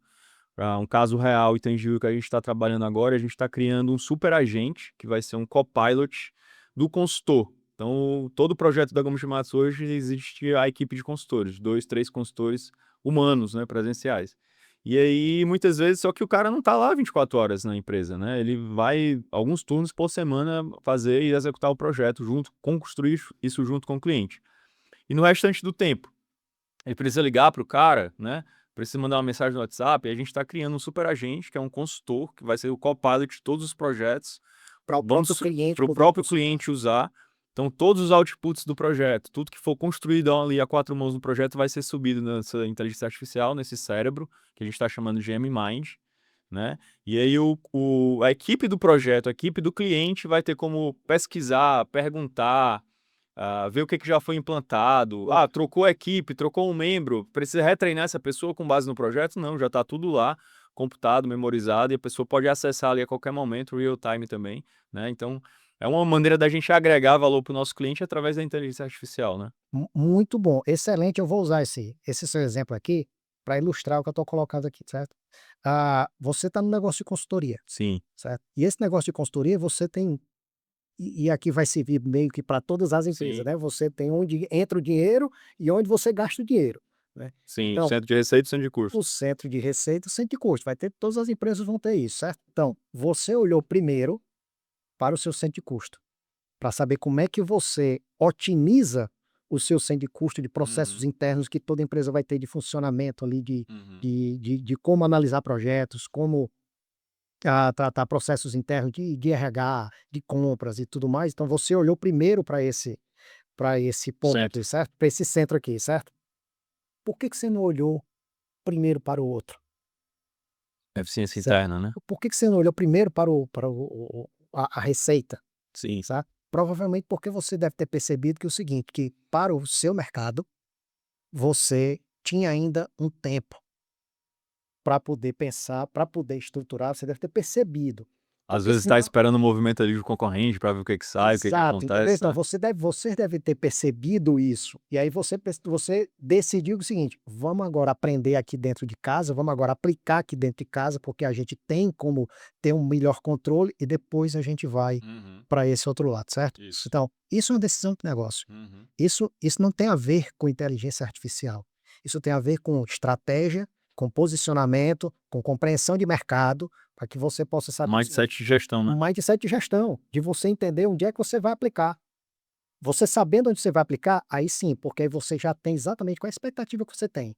Para um caso real e tangível que a gente está trabalhando agora, a gente está criando um super agente, que vai ser um copilot do consultor. Então, todo o projeto da Gomes de Matos hoje existe a equipe de consultores, 2, 3 consultores humanos, né, presenciais. E aí, muitas vezes, só que o cara não está lá 24 horas na empresa, né? Ele vai alguns turnos por semana fazer e executar o projeto construir isso junto com o cliente. E no restante do tempo, ele precisa ligar para o cara, né? Precisa mandar uma mensagem no WhatsApp. E a gente está criando um super agente, que é um consultor, que vai ser o copilot de todos os projetos. Para o próprio cliente Para o poder próprio consultar. cliente usar. Então, todos os outputs do projeto, tudo que for construído ali a quatro mãos no projeto vai ser subido nessa inteligência artificial, nesse cérebro, que a gente está chamando de M-Mind, né? E aí a equipe do projeto, a equipe do cliente vai ter como pesquisar, perguntar, ver o que já foi implantado. Trocou a equipe, trocou um membro, precisa retreinar essa pessoa com base no projeto? Não, já está tudo lá, computado, memorizado, e a pessoa pode acessar ali a qualquer momento, real time também, né? Então, é uma maneira da gente agregar valor para o nosso cliente através da inteligência artificial, né? Muito bom, excelente. Eu vou usar esse seu exemplo aqui para ilustrar o que eu estou colocando aqui, certo? Você está no negócio de consultoria, Sim, certo? E esse negócio de consultoria você tem, e aqui vai servir meio que para todas as empresas, sim, né? Você tem onde entra o dinheiro e onde você gasta o dinheiro, né? sim. Então, Centro de receita e centro de custo. o centro de receita, o centro de custo, vai ter, todas as empresas vão ter isso, certo? Então, você olhou primeiro para o seu centro de custo, para saber como é que você otimiza o seu centro de custo de processos Uhum, internos que toda empresa vai ter de funcionamento ali, uhum. de como analisar projetos, como tratar processos internos de RH, de compras e tudo mais. Então você olhou primeiro para esse ponto, Centro. certo? Para esse centro aqui, certo? Por que que você não olhou primeiro para o outro? Eficiência Certo? interna, né? Por que que você não olhou primeiro para a receita? Sim. Sabe? Provavelmente porque você deve ter percebido que é o seguinte, que para o seu mercado, você tinha ainda um tempo para poder pensar, para poder estruturar, você deve ter percebido. Às Porque vezes está senão esperando o movimento ali do concorrente para ver o que que sai, o que que exato, entendeu? acontece, Então né? você deve ter percebido isso, e aí você decidiu o seguinte: "Vamos agora aprender aqui dentro de casa, vamos agora aplicar aqui dentro de casa, porque a gente tem como ter um melhor controle e depois a gente vai Uhum. para esse outro lado", certo? Isso. Então, isso é uma decisão de negócio. Uhum. Isso não tem a ver com inteligência artificial. Isso tem a ver com estratégia, com posicionamento, com compreensão de mercado, para que você possa saber o seguinte, Mindset de gestão, né? um mindset de gestão, de você entender onde é que você vai aplicar. Você sabendo onde você vai aplicar, aí sim, porque aí você já tem exatamente qual é a expectativa que você tem.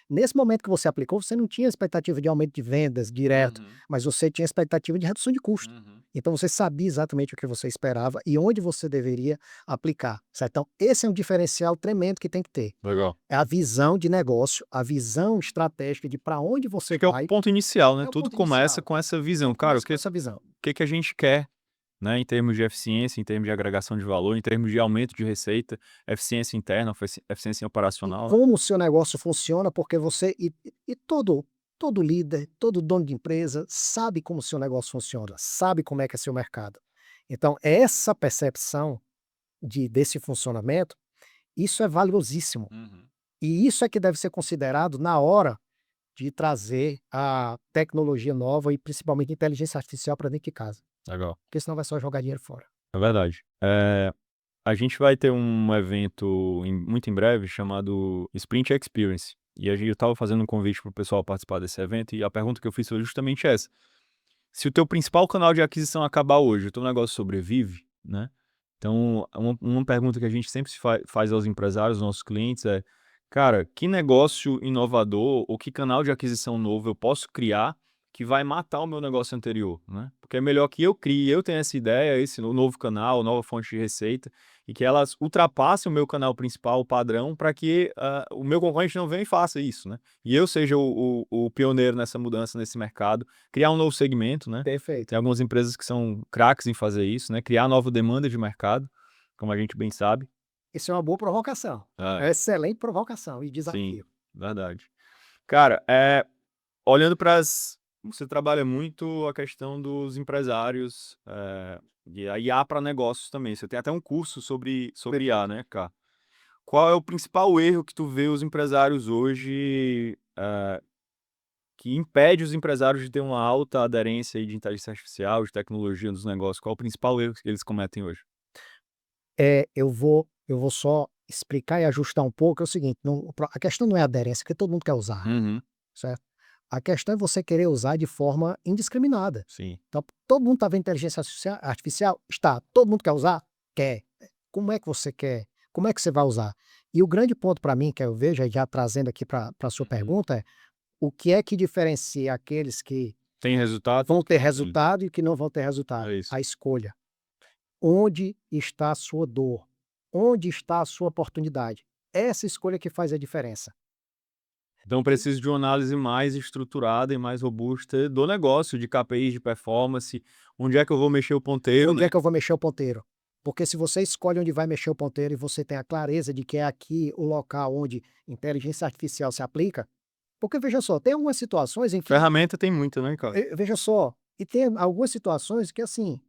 Nesse momento que você aplicou, você não tinha expectativa de aumento de vendas direto, Uhum. mas você tinha expectativa de redução de custo. Uhum. Então você sabia exatamente o que você esperava e onde você deveria aplicar, certo? Então esse é um diferencial tremendo que tem que ter. Legal. É a visão de negócio, a visão estratégica de para onde você Acho que é o vai, ponto inicial, né? é o Tudo ponto começa inicial. com essa visão. Tudo Cara, o começa que, com o essa visão. que que a gente quer, né? Em termos de eficiência, em termos de agregação de valor, em termos de aumento de receita, eficiência interna, eficiência E operacional, né? como o seu negócio funciona, porque você e todo líder, todo dono de empresa sabe como o seu negócio funciona, sabe como é que é seu mercado. Então essa percepção desse funcionamento, isso é valiosíssimo. Uhum. E isso é que deve ser considerado na hora de trazer a tecnologia nova e principalmente inteligência artificial para dentro de casa, Legal. porque senão vai só jogar dinheiro fora. É verdade. A gente vai ter um evento muito em breve chamado Sprint Experience. E eu estava fazendo um convite para o pessoal participar desse evento e a pergunta que eu fiz foi justamente essa. Se o teu principal canal de aquisição acabar hoje, o teu negócio sobrevive, né? Então, uma pergunta que a gente sempre faz aos empresários, aos nossos clientes é: cara, que negócio inovador ou que canal de aquisição novo eu posso criar que vai matar o meu negócio anterior, né? Porque é melhor que eu crie, eu tenha essa ideia, esse novo canal, nova fonte de receita, e que elas ultrapassem o meu canal principal, o padrão, para que o meu concorrente não venha e faça isso, né? E eu seja o pioneiro nessa mudança, nesse mercado, criar um novo segmento, né? Perfeito. Tem algumas empresas que são craques em fazer isso, né? Criar nova demanda de mercado, como a gente bem sabe. Isso é uma boa provocação. É É, uma excelente provocação e sim, desafio. verdade. Cara, olhando para as. Você trabalha muito a questão dos empresários, e a IA para negócios também. Você tem até um curso sobre IA, né, cara? Qual é o principal erro que tu vê os empresários hoje, que impede os empresários de ter uma alta aderência aí de inteligência artificial, de tecnologia nos negócios? Qual é o principal erro que eles cometem hoje? Eu vou só explicar e ajustar um pouco, é o seguinte, a questão não é aderência, porque todo mundo quer usar, Uhum, certo? A questão é você querer usar de forma indiscriminada. sim. Então, todo mundo está vendo inteligência artificial? Está. Todo mundo quer usar? Quer. Como é que você quer? Como é que você vai usar? E o grande ponto para mim, que eu vejo, aí já trazendo aqui para a sua Uhum. pergunta, é o que é que diferencia aqueles que Tem resultado? vão ter Sim, resultado e que não vão ter resultado? é isso. A escolha. Onde está a sua dor? Onde está a sua oportunidade? Essa escolha que faz a diferença. Então preciso de uma análise mais estruturada e mais robusta do negócio, de KPIs de performance, onde é que eu vou mexer o ponteiro, Onde né? é que eu vou mexer o ponteiro? Porque se você escolhe onde vai mexer o ponteiro e você tem a clareza de que é aqui o local onde inteligência artificial se aplica, porque veja só, tem algumas situações em que, Ferramenta tem muita, né, cara? veja só, e tem algumas situações que assim,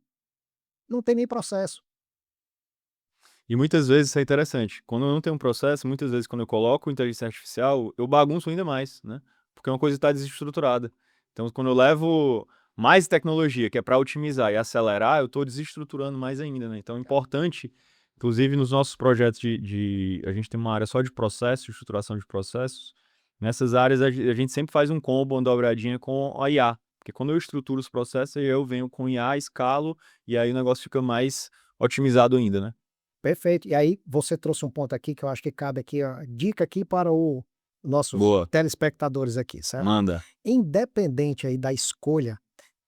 não tem nem processo. E muitas vezes isso é interessante. Quando eu não tenho um processo, muitas vezes quando eu coloco inteligência artificial, eu bagunço ainda mais, né? Porque uma coisa está desestruturada. Então, quando eu levo mais tecnologia, que é para otimizar e acelerar, eu estou desestruturando mais ainda, né? Então, é importante, inclusive nos nossos projetos a gente tem uma área só de processos, estruturação de processos. Nessas áreas, a gente sempre faz um combo, uma dobradinha com a IA. Porque quando eu estruturo os processos, eu venho com IA, escalo, e aí o negócio fica mais otimizado ainda, né? Perfeito. E aí você trouxe um ponto aqui que eu acho que cabe aqui, ó, dica aqui para o nossos Boa. telespectadores aqui, certo? Manda. Independente aí da escolha,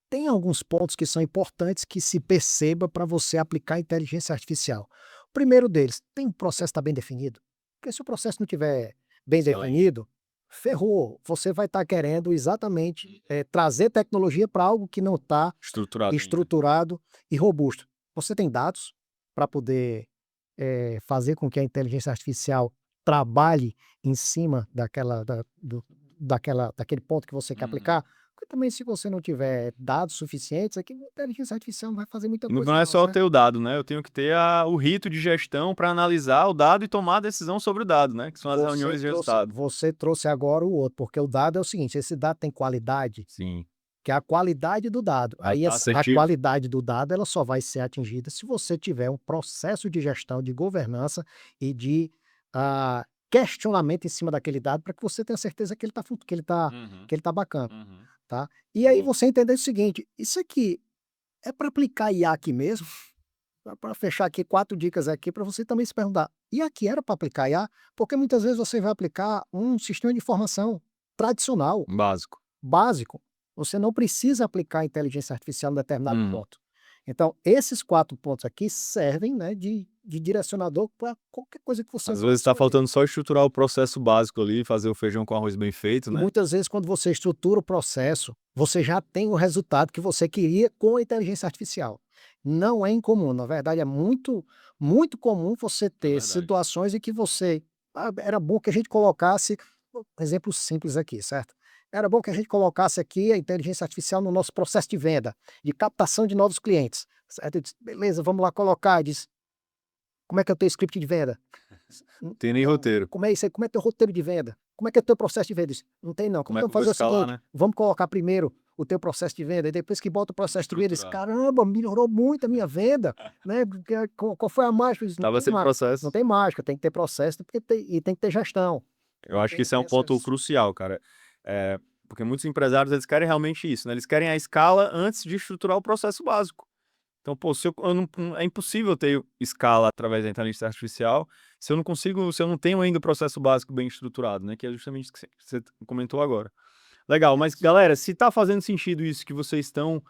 tem alguns pontos que são importantes que se perceba para você aplicar a inteligência artificial. O primeiro deles, tem um processo tá bem definido? Porque se o processo não tiver bem Excelente. definido, ferrou. Você vai estar querendo exatamente trazer tecnologia para algo que não está Estruturado ainda. estruturado e robusto. Você tem dados para poder fazer com que a inteligência artificial trabalhe em cima daquele ponto que você quer Uhum. aplicar, porque também se você não tiver dados suficientes, aqui a inteligência artificial não vai fazer muita E não coisa é não, só certo? ter o dado, né, eu tenho que ter o rito de gestão para analisar o dado e tomar a decisão sobre o dado, né, que são as Você reuniões de trouxe resultado. você trouxe agora o outro, porque o dado é o seguinte, esse dado tem qualidade, Sim. que é a qualidade do dado. Dado Aí tá a assertivo. qualidade do dado, ela só vai ser atingida se você tiver um processo de gestão, de governança e de, questionamento em cima daquele dado para que você tenha certeza que ele está Uhum, que ele tá bacana, uhum. tá. E aí Boa. você entender o seguinte, isso aqui é para aplicar IA aqui mesmo? Para fechar aqui 4 dicas aqui para você também se perguntar: "E aqui era para aplicar IA?" Porque muitas vezes você vai aplicar um sistema de informação tradicional, Básico. básico. Você não precisa aplicar inteligência artificial em determinado Uhum. ponto. Então, esses 4 pontos aqui servem, né, de direcionador para qualquer coisa que você Às vá vezes tá escolher. faltando só estruturar o processo básico ali, fazer o feijão com arroz bem feito, E né. muitas vezes quando você estrutura o processo, você já tem o resultado que você queria com a inteligência artificial. Não é incomum, na verdade é muito comum você É ter verdade. situações em que você era bom que a gente colocasse um exemplo simples aqui, certo? Era bom que a gente colocasse aqui a inteligência artificial no nosso processo de venda, de captação de novos clientes, certo? Eu disse: "Beleza, vamos lá colocar", diz: "Como é que é o teu script de venda?" Tem nem Não. roteiro. Como é isso aí? Como é teu roteiro de venda? Como é que é o teu processo de venda? Disse: "Não tem não. Como é Então que eu vou fazer o escalar, seguinte, né. vamos colocar primeiro o teu processo de venda e depois que bota o processo de venda", disse: Estruturar. "Caramba, melhorou muito a minha venda, né, porque qual foi a mágica?" Eu disse: "Não Tava tem sem não processo. tem mágica, tem que ter processo porque tem que ter gestão". Eu acho que isso é Tem um ponto essas crucial, cara. Porque muitos empresários, eles querem realmente isso, né, eles querem a escala antes de estruturar o processo básico. Então, pô, é impossível ter escala através da inteligência artificial se eu não tenho ainda o processo básico bem estruturado, né? Que é justamente o que você comentou agora. Legal, mas galera, se tá fazendo sentido isso que vocês estão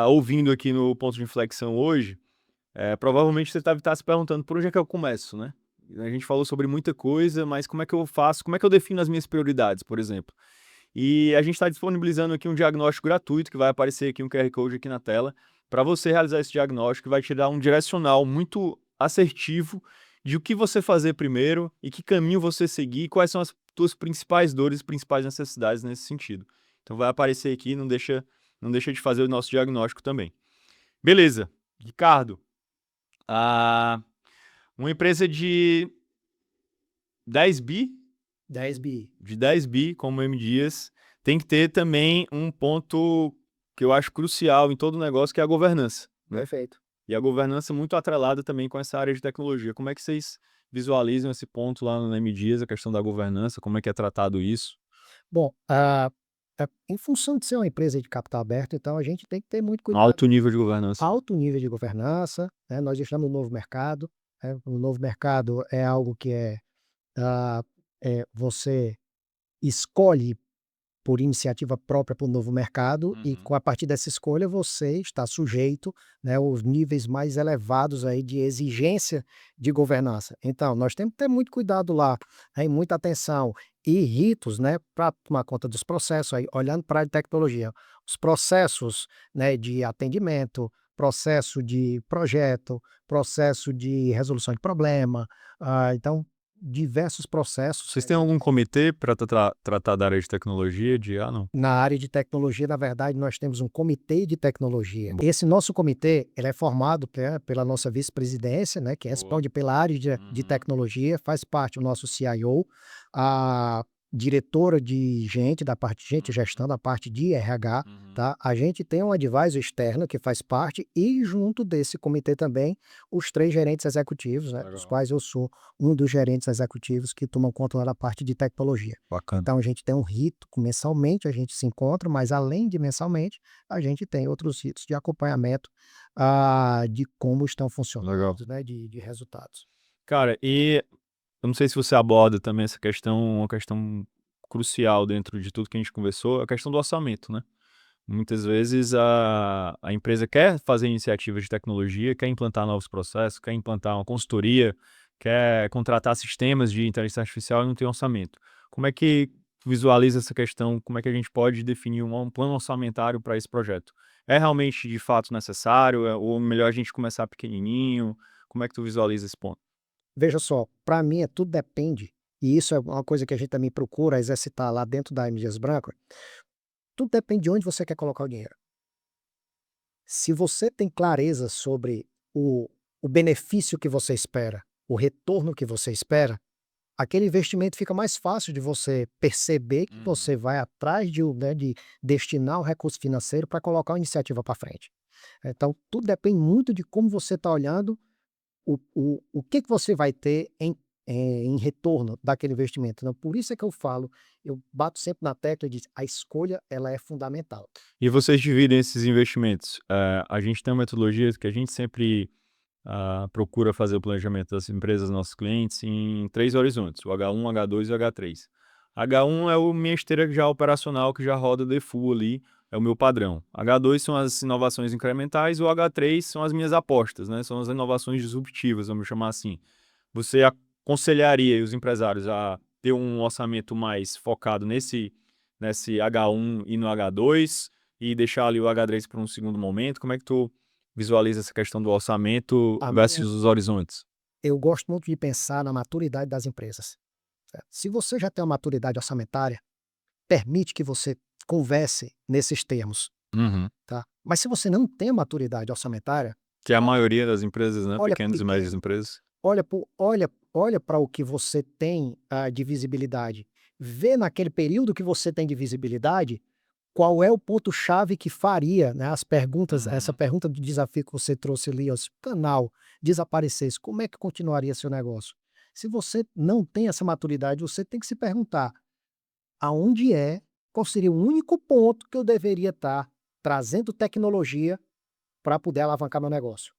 ouvindo aqui no ponto de inflexão hoje, provavelmente você deve estar se perguntando por onde é que eu começo, né? A gente falou sobre muita coisa, mas como é que eu faço, como é que eu defino as minhas prioridades, por exemplo? E a gente está disponibilizando aqui um diagnóstico gratuito, que vai aparecer aqui um QR Code aqui na tela, para você realizar esse diagnóstico, que vai te dar um direcional muito assertivo de o que você fazer primeiro e que caminho você seguir e quais são as suas principais dores, principais necessidades nesse sentido. Então vai aparecer aqui, não deixa de fazer o nosso diagnóstico também. Beleza, Ricardo. Uma empresa de 10 bi, 10 bi. de 10 bi, como M Dias, tem que ter também um ponto que eu acho crucial em todo negócio, que é a governança, né? Perfeito. E a governança muito atrelada também com essa área de tecnologia. Como é que vocês visualizam esse ponto lá no M Dias, a questão da governança, como é que é tratado isso? Bom, em função de ser uma empresa de capital aberto, então a gente tem que ter muito cuidado. Alto nível de governança. Alto nível de governança, né? Nós estamos no novo mercado, né? O novo mercado é algo que você escolhe por iniciativa própria para o novo mercado e Uhum. com a partir dessa escolha você está sujeito, né, aos níveis mais elevados aí de exigência de governança. Então, nós temos que ter muito cuidado lá, né, e muita atenção e ritos, né, para tomar conta dos processos aí, olhando para a tecnologia, os processos, né, de atendimento, processo de projeto, processo de resolução de problema, então diversos processos. Vocês têm algum comitê para tratar da área de tecnologia, não? Na área de tecnologia, na verdade, nós temos um comitê de tecnologia. Esse nosso comitê, ele é formado pela nossa vice-presidência, né, que Boa. responde pela área de tecnologia, faz parte o nosso CIO, a diretora de gente, da parte de gente, gestão da parte de RH, tá? A gente tem um advisor externo que faz parte e junto desse comitê também, os 3 gerentes executivos, né, dos Legal. quais eu sou um dos gerentes executivos que tomam conta lá da parte de tecnologia. Bacana. Então a gente tem um rito, mensalmente a gente se encontra, mas além de mensalmente, a gente tem outros ritos de acompanhamento, de como estão funcionando, Legal. né, de resultados. Cara, e eu não sei se você aborda também essa questão, uma questão crucial dentro de tudo que a gente conversou, a questão do orçamento, né? Muitas vezes a empresa quer fazer iniciativas de tecnologia, quer implantar novos processos, quer implantar uma consultoria, quer contratar sistemas de inteligência artificial e não tem orçamento. Como é que visualiza essa questão? Como é que a gente pode definir um plano orçamentário para esse projeto? É realmente de fato necessário? Ou melhor a gente começar pequenininho? Como é que tu visualiza esse ponto? Veja só, para mim tudo depende, e isso é uma coisa que a gente também procura exercitar lá dentro da M. Dias Branco, tudo depende de onde você quer colocar o dinheiro. Se você tem clareza sobre o benefício que você espera, o retorno que você espera, aquele investimento fica mais fácil de você perceber que você vai atrás de destinar o recurso financeiro para colocar uma iniciativa para frente. Então, tudo depende muito de como você está olhando, o que que você vai ter em retorno daquele investimento. Então, por isso é que eu falo, eu bato sempre na tecla e digo, a escolha ela é fundamental. E vocês dividem esses investimentos? A gente tem uma metodologia que a gente sempre procura fazer o planejamento das empresas, nossos clientes, em 3 horizontes, o H1, o H2 e o H3. H1 é a minha esteira já operacional, que já roda de full ali, é o meu padrão. H2 são as inovações incrementais, o H3 são as minhas apostas, né? São as inovações disruptivas, vamos chamar assim. Você aconselharia os empresários a ter um orçamento mais focado nesse H1 e no H2 e deixar ali o H3 para um segundo momento? Como é que tu visualiza essa questão do orçamento A minha, versus os horizontes? eu gosto muito de pensar na maturidade das empresas. Certo? Se você já tem uma maturidade orçamentária, permite que você converse nesses termos, Uhum. tá? Mas se você não tem maturidade orçamentária, Que é a maioria das empresas, né? olha Pequenas e médias pequeno, empresas. olha para o que você tem de visibilidade, vê naquele período que você tem de visibilidade, qual é o ponto-chave que faria, né, as perguntas, essa pergunta do desafio que você trouxe ali, ó, se o canal desaparecesse, como é que continuaria seu negócio? Se você não tem essa maturidade, você tem que se perguntar aonde qual seria o único ponto que eu deveria estar trazendo tecnologia para poder alavancar meu negócio?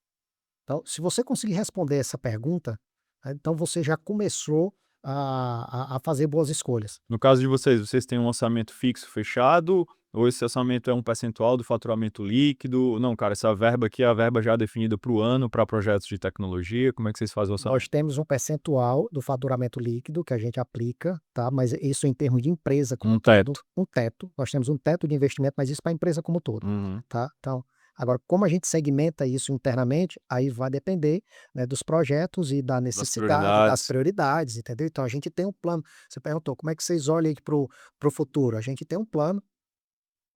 Então, se você conseguir responder essa pergunta, então você já começou a fazer boas escolhas. No caso de vocês têm um orçamento fixo fechado ou esse orçamento é um percentual do faturamento líquido? Não, cara, essa verba aqui é a verba já definida para o ano, para projetos de tecnologia, como é que vocês fazem o orçamento? Nós temos um percentual do faturamento líquido que a gente aplica, tá? Mas isso em termos de empresa como Um todo, teto. um teto. Nós temos um teto de investimento, mas isso para a empresa como todo, Uhum. tá? Então, agora, como a gente segmenta isso internamente, aí vai depender, né, dos projetos e da Das necessidade, das prioridades. prioridades, entendeu? Então, a gente tem um plano. Você perguntou, como é que vocês olham aí para o futuro? A gente tem um plano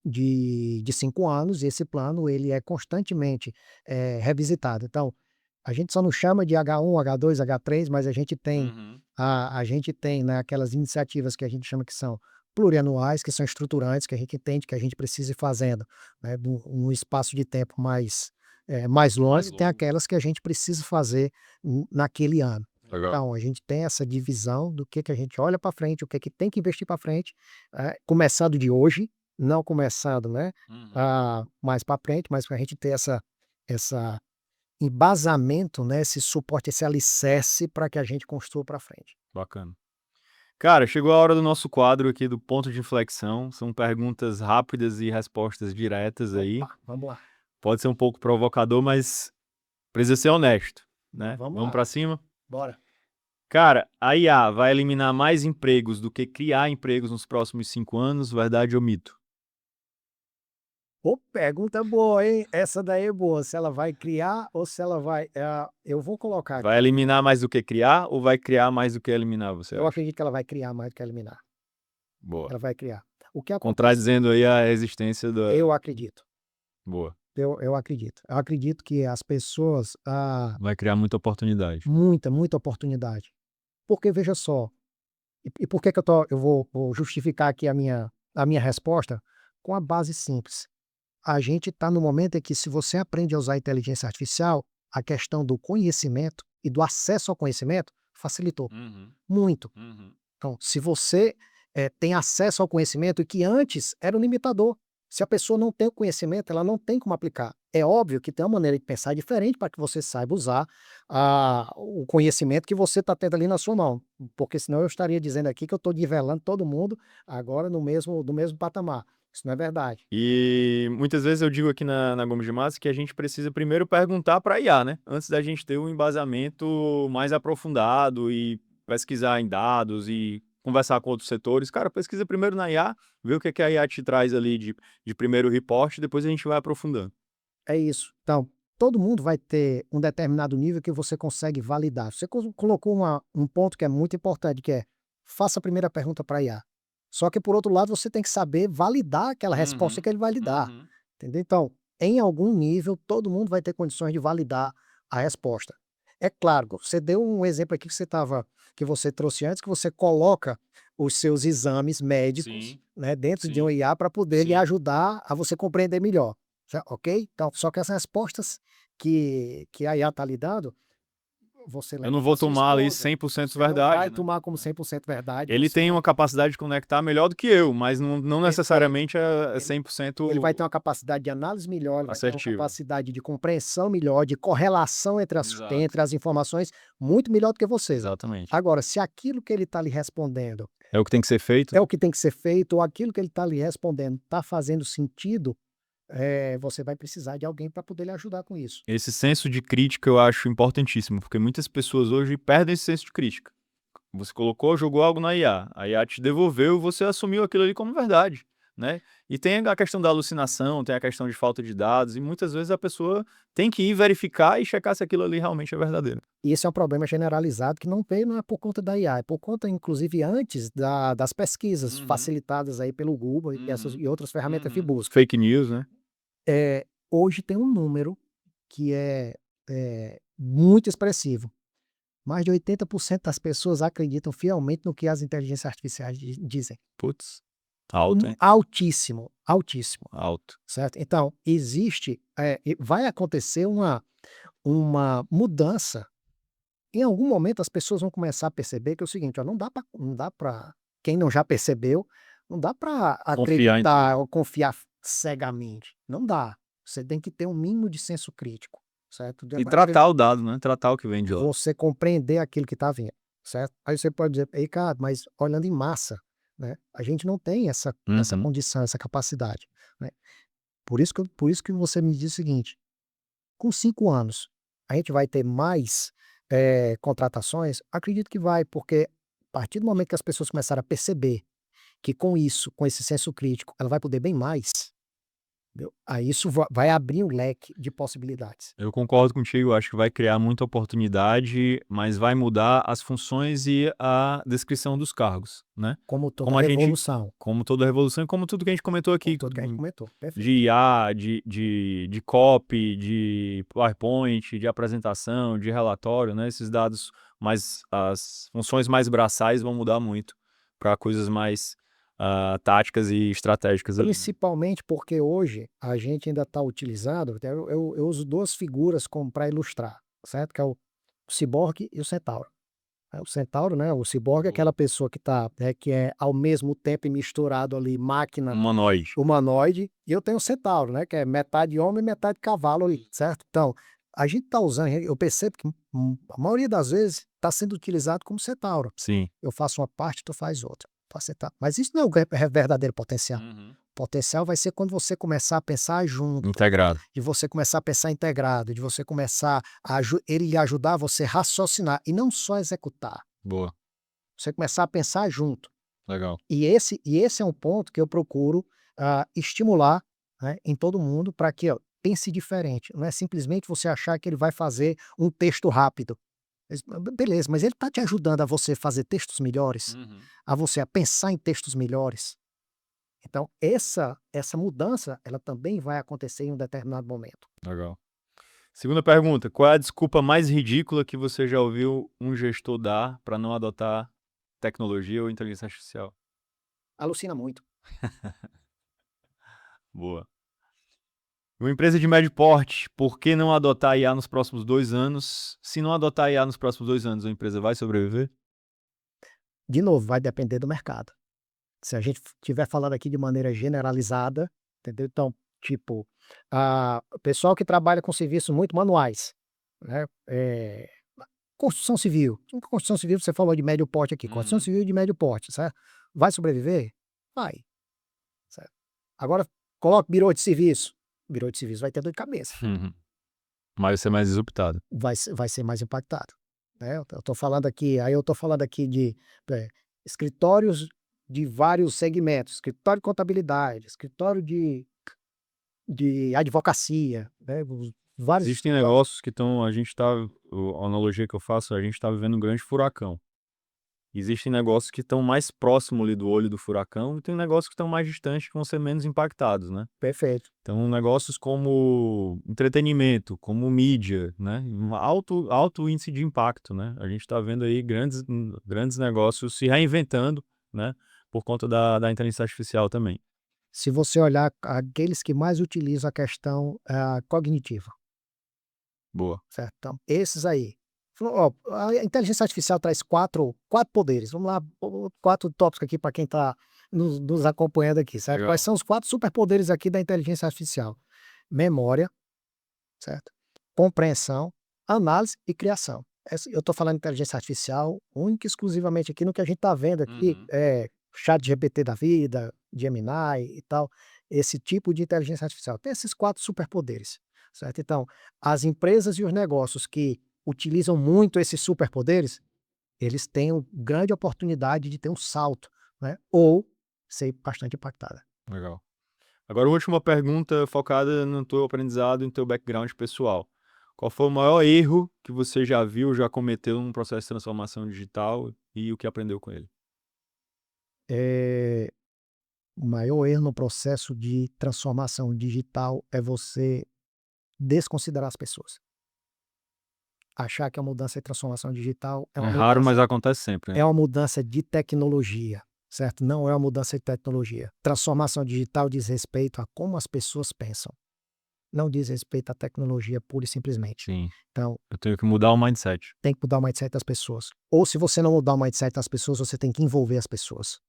de 5 anos e esse plano ele é constantemente, revisitado. Então, a gente só não chama de H1, H2, H3, mas Uhum. a gente tem, né, aquelas iniciativas que a gente chama que são plurianuais, que são estruturantes, que a gente entende que a gente precisa ir fazendo, né, num espaço de tempo mais Mais longo, e tem longo. aquelas que a gente precisa fazer naquele ano. Legal. Então, a gente tem essa divisão do que a gente olha para frente, o que tem que investir para frente, começando de hoje, não começando, né, Uhum. mais para frente, mas para a gente ter essa embasamento, né, esse suporte, esse alicerce para que a gente construa para frente. Bacana. Cara, chegou a hora do nosso quadro aqui do ponto de inflexão. São perguntas rápidas e respostas diretas aí. Opa, vamos lá, Pode ser um pouco provocador, mas precisa ser honesto, né? vamos Vamos lá, pra cima? bora. Cara, a IA vai eliminar mais empregos do que criar empregos nos próximos 5 anos, verdade ou mito? Ô, pergunta boa, hein, essa daí é boa, se ela vai criar ou se ela vai, eu vou colocar Vai aqui, eliminar mais do que criar ou vai criar mais do que eliminar, você eu acha? acredito que ela vai criar mais do que eliminar, Boa. ela vai criar. O que acontece? Contradizendo aí a existência da. Eu acredito, Boa. eu acredito que as pessoas, Vai criar muita oportunidade. muita oportunidade, porque veja só. E por que que eu vou justificar aqui a minha resposta com a base simples. A gente está no momento em que se você aprende a usar a inteligência artificial, a questão do conhecimento e do acesso ao conhecimento facilitou Uhum, muito. uhum. Então, se você, tem acesso ao conhecimento e que antes era um limitador, se a pessoa não tem o conhecimento, ela não tem como aplicar. É óbvio que tem uma maneira de pensar diferente para que você saiba usar, o conhecimento que você está tendo ali na sua mão, porque senão eu estaria dizendo aqui que eu estou nivelando todo mundo agora no mesmo patamar. Isso não é verdade. E muitas vezes eu digo aqui na Gomes de Massa que a gente precisa primeiro perguntar para a IA, né? Antes da gente ter um embasamento mais aprofundado e pesquisar em dados e conversar com outros setores. Cara, pesquisa primeiro na IA, vê o que a IA te traz ali de primeiro reporte, depois a gente vai aprofundando. É isso. Então, todo mundo vai ter um determinado nível que você consegue validar. Você colocou um ponto que é muito importante, que é faça a primeira pergunta para a IA. Só que, por outro lado, você tem que saber validar aquela resposta Uhum, que ele vai lhe dar. uhum. Entendeu? Então, em algum nível, todo mundo vai ter condições de validar a resposta. É claro, você deu um exemplo aqui que você trouxe antes, que você coloca os seus exames médicos, Sim, né, dentro de um sim, IA para poder lhe sim. ajudar a você compreender melhor. Ok? Então, só que as respostas que a IA está lhe dando, você Eu leva não para vou sua tomar ali esposa, 100% você não vai verdade, né? tomar como 100% verdade, Ele você tem não uma capacidade de conectar melhor do que eu, mas não perfeito. necessariamente é Ele ele 100% vai ter uma capacidade de análise melhor, ele vai ter uma assertivo. capacidade de compreensão melhor, de correlação Exato. entre as informações, muito melhor do que você. Exatamente. Agora, se aquilo que ele está lhe respondendo É o que tem que ser feito, é né. o que tem que ser feito, ou aquilo que ele está lhe respondendo está fazendo sentido, você vai precisar de alguém para poder lhe ajudar com isso. Esse senso de crítica eu acho importantíssimo, porque muitas pessoas hoje perdem esse senso de crítica. Você colocou, jogou algo na IA, a IA te devolveu e você assumiu aquilo ali como verdade, né. E tem a questão da alucinação, tem a questão de falta de dados e muitas vezes a pessoa tem que ir verificar e checar se aquilo ali realmente é verdadeiro. E esse é um problema generalizado que não é por conta da IA, é por conta inclusive antes das pesquisas Uhum, facilitadas aí pelo Google uhum, e outras ferramentas de uhum. busca. Fake news, né. Hoje tem um número que muito expressivo. Mais de 80% das pessoas acreditam fielmente no que as inteligências artificiais dizem. Putz, alto, hein, Altíssimo, altíssimo, alto. certo? Então, vai acontecer uma mudança. Em algum momento as pessoas vão começar a perceber que é o seguinte, ó, não dá para quem não já percebeu, não dá para Confiar em tudo. acreditar ou confiar cegamente, não dá. Você tem que ter um mínimo de senso crítico, certo? E tratar o dado, né? Tratar o que vem de lá. Você compreender aquilo que está vindo, certo? Aí você pode dizer, ei, cara, mas olhando em massa, né? A gente não tem essa Uhum. condição, essa capacidade, né? Por isso que você me diz o seguinte: com 5 anos, a gente vai ter mais contratações? Acredito que vai, porque a partir do momento que as pessoas começarem a perceber que com isso, com esse senso crítico, ela vai poder bem mais, entendeu? Aí isso vai abrir um leque de possibilidades. Eu concordo contigo, acho que vai criar muita oportunidade, mas vai mudar as funções e a descrição dos cargos, né? Como toda Como a gente, revolução, como toda revolução e como tudo que a gente comentou como aqui, tudo que a gente comentou. de Perfeito. IA, de copy, de PowerPoint, de apresentação, de relatório, né? Esses dados as funções mais braçais vão mudar muito para coisas mais táticas e estratégicas ali, né? Principalmente porque hoje a gente ainda está utilizando, eu uso 2 figuras para ilustrar, certo? Que é o ciborgue e o centauro. O centauro, né, o ciborgue é aquela pessoa que é ao mesmo tempo e misturado ali máquina, Humanoide. humanoide, e eu tenho o centauro, né, que é metade homem e metade cavalo ali, certo? Então, a gente está usando, eu percebo que a maioria das vezes está sendo utilizado como centauro. Sim. Eu faço uma parte, tu faz outra. Mas isso não é o verdadeiro potencial. Uhum. Potencial vai ser quando você começar a pensar junto, Integrado. de você começar a pensar integrado, de você começar ele lhe ajudar você a raciocinar e não só executar. Boa. Você começar a pensar junto. Legal. E esse é um ponto que eu procuro estimular, né, em todo mundo para que, ó, pense diferente. Não é simplesmente você achar que ele vai fazer um texto rápido. Beleza, mas ele está te ajudando a você fazer textos melhores, Uhum. a você a pensar em textos melhores. Então, essa mudança, ela também vai acontecer em um determinado momento. Legal. Segunda pergunta, qual é a desculpa mais ridícula que você já ouviu um gestor dar para não adotar tecnologia ou inteligência artificial? Alucina muito. Boa. Uma empresa de médio porte, por que não adotar IA nos próximos 2 anos? Se não adotar IA nos próximos 2 anos, a empresa vai sobreviver? De novo, vai depender do mercado. Se a gente estiver falando aqui de maneira generalizada, entendeu? Então, tipo, o pessoal que trabalha com serviços muito manuais, né? Construção civil. Construção civil, você falou de médio porte aqui. Construção Uhum. civil de médio porte, certo? Vai sobreviver? Vai, certo? Agora, coloca birô de serviço. Birô de serviço vai ter dor de cabeça. Uhum. Mas vai ser mais disruptado. Vai ser mais impactado, né? Eu estou falando aqui de escritórios de vários segmentos, escritório de contabilidade, escritório de advocacia, né? Vários Existem escritórios. negócios que estão, a analogia que eu faço, a gente está vivendo um grande furacão. Existem negócios que estão mais próximo ali do olho do furacão e tem negócios que estão mais distantes que vão ser menos impactados, né? Perfeito. Então, negócios como entretenimento, como mídia, né? Um alto índice de impacto, né? A gente está vendo aí grandes negócios se reinventando, né? Por conta da inteligência artificial também. Se você olhar aqueles que mais utilizam a questão cognitiva, Boa. certo? Então, esses aí. Falou, ó, a inteligência artificial traz quatro poderes. Vamos lá, 4 tópicos aqui para quem está nos acompanhando aqui, certo? Legal. Quais são os 4 superpoderes aqui da inteligência artificial? Memória, certo? Compreensão, análise e criação. Eu estou falando de inteligência artificial única e exclusivamente aqui no que a gente está vendo aqui, Uhum. chat GPT da vida, Gemini e tal, esse tipo de inteligência artificial. Tem esses 4 superpoderes, certo? Então, as empresas e os negócios que utilizam muito esses superpoderes, eles têm uma grande oportunidade de ter um salto, né? Ou ser bastante impactada. Legal. Agora, uma última pergunta focada no teu aprendizado e no teu background pessoal. Qual foi o maior erro que você já viu, já cometeu num processo de transformação digital e o que aprendeu com ele? Eh, o maior erro no processo de transformação digital é você desconsiderar as pessoas. Achar que a mudança e transformação digital É raro, mas acontece sempre, né? é uma mudança de tecnologia, certo? Não é uma mudança de tecnologia. Transformação digital diz respeito a como as pessoas pensam, não diz respeito à tecnologia pura e simplesmente. Sim. Então, Eu tenho que mudar o mindset. tem que mudar o mindset das pessoas. Ou se você não mudar o mindset das pessoas, você tem que envolver as pessoas.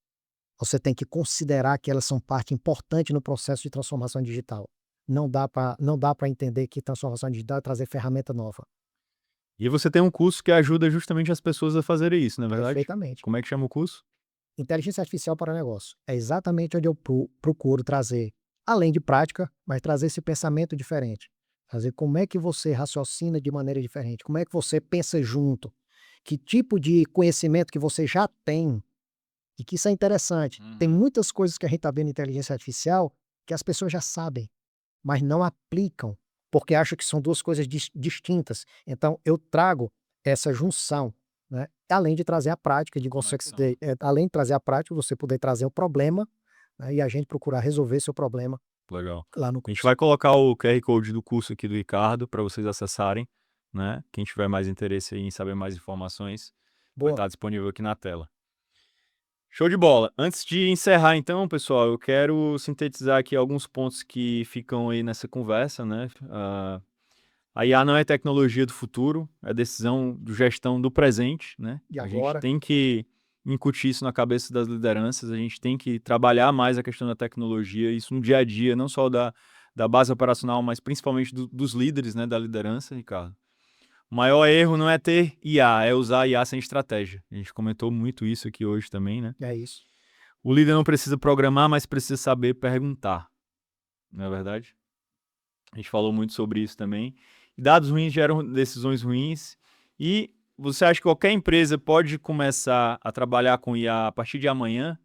Você tem que considerar que elas são parte importante no processo de transformação digital. não dá para entender que transformação digital é trazer ferramenta nova. E você tem um curso que ajuda justamente as pessoas a fazerem isso, não é verdade? Perfeitamente. Como é que chama o curso? Inteligência artificial para negócio. É exatamente onde eu procuro trazer, além de prática, mas trazer esse pensamento diferente. Trazer como é que você raciocina de maneira diferente, como é que você pensa junto, que tipo de conhecimento que você já tem, e que isso é interessante. Tem muitas coisas que a gente está vendo em inteligência artificial que as pessoas já sabem, mas não aplicam, porque acham que são duas coisas distintas. Então, eu trago essa junção, né? Além de trazer a prática, de você, além de trazer a prática, você poder trazer o problema, né? E a gente procurar resolver seu problema Legal. lá no A gente curso. vai colocar o QR Code do curso aqui do Ricardo para vocês acessarem, né? Quem tiver mais interesse em saber mais informações, vai Boa. estar disponível aqui na tela. Show de bola. Antes de encerrar, então, pessoal, eu quero sintetizar aqui alguns pontos que ficam aí nessa conversa, né? A IA não é tecnologia do futuro, é decisão de gestão do presente, né? E A gente agora? tem que incutir isso na cabeça das lideranças, a gente tem que trabalhar mais a questão da tecnologia, isso no dia a dia, não só da base operacional, mas principalmente dos líderes, né, da liderança, Ricardo. O maior erro não é ter IA, é usar IA sem estratégia. A gente comentou muito isso aqui hoje também, né? É isso. O líder não precisa programar, mas precisa saber perguntar, não é verdade? A gente falou muito sobre isso também. Dados ruins geram decisões ruins. E você acha que qualquer empresa pode começar a trabalhar com IA a partir de amanhã?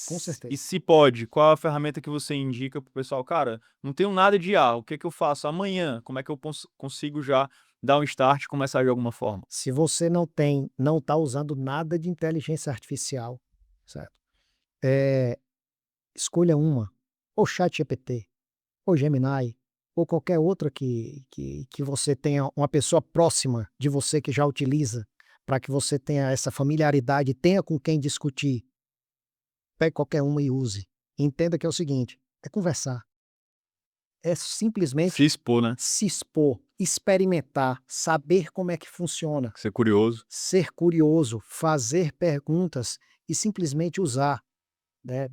Com certeza. E se pode, qual a ferramenta que você indica para o pessoal? Cara, não tenho nada de IA, o que é que eu faço amanhã? Como é que eu consigo já dar um start e começar de alguma forma? Se você não está usando nada de inteligência artificial, certo? Escolha uma, ou ChatGPT, ou Gemini, ou qualquer outra que você tenha uma pessoa próxima de você que já utiliza, para que você tenha essa familiaridade, tenha com quem discutir. Pegue qualquer uma e use. Entenda que é o seguinte: é conversar. É Se simplesmente expor, né? se expor, experimentar, saber como é que funciona, Ser curioso. ser curioso, fazer perguntas e simplesmente usar, né?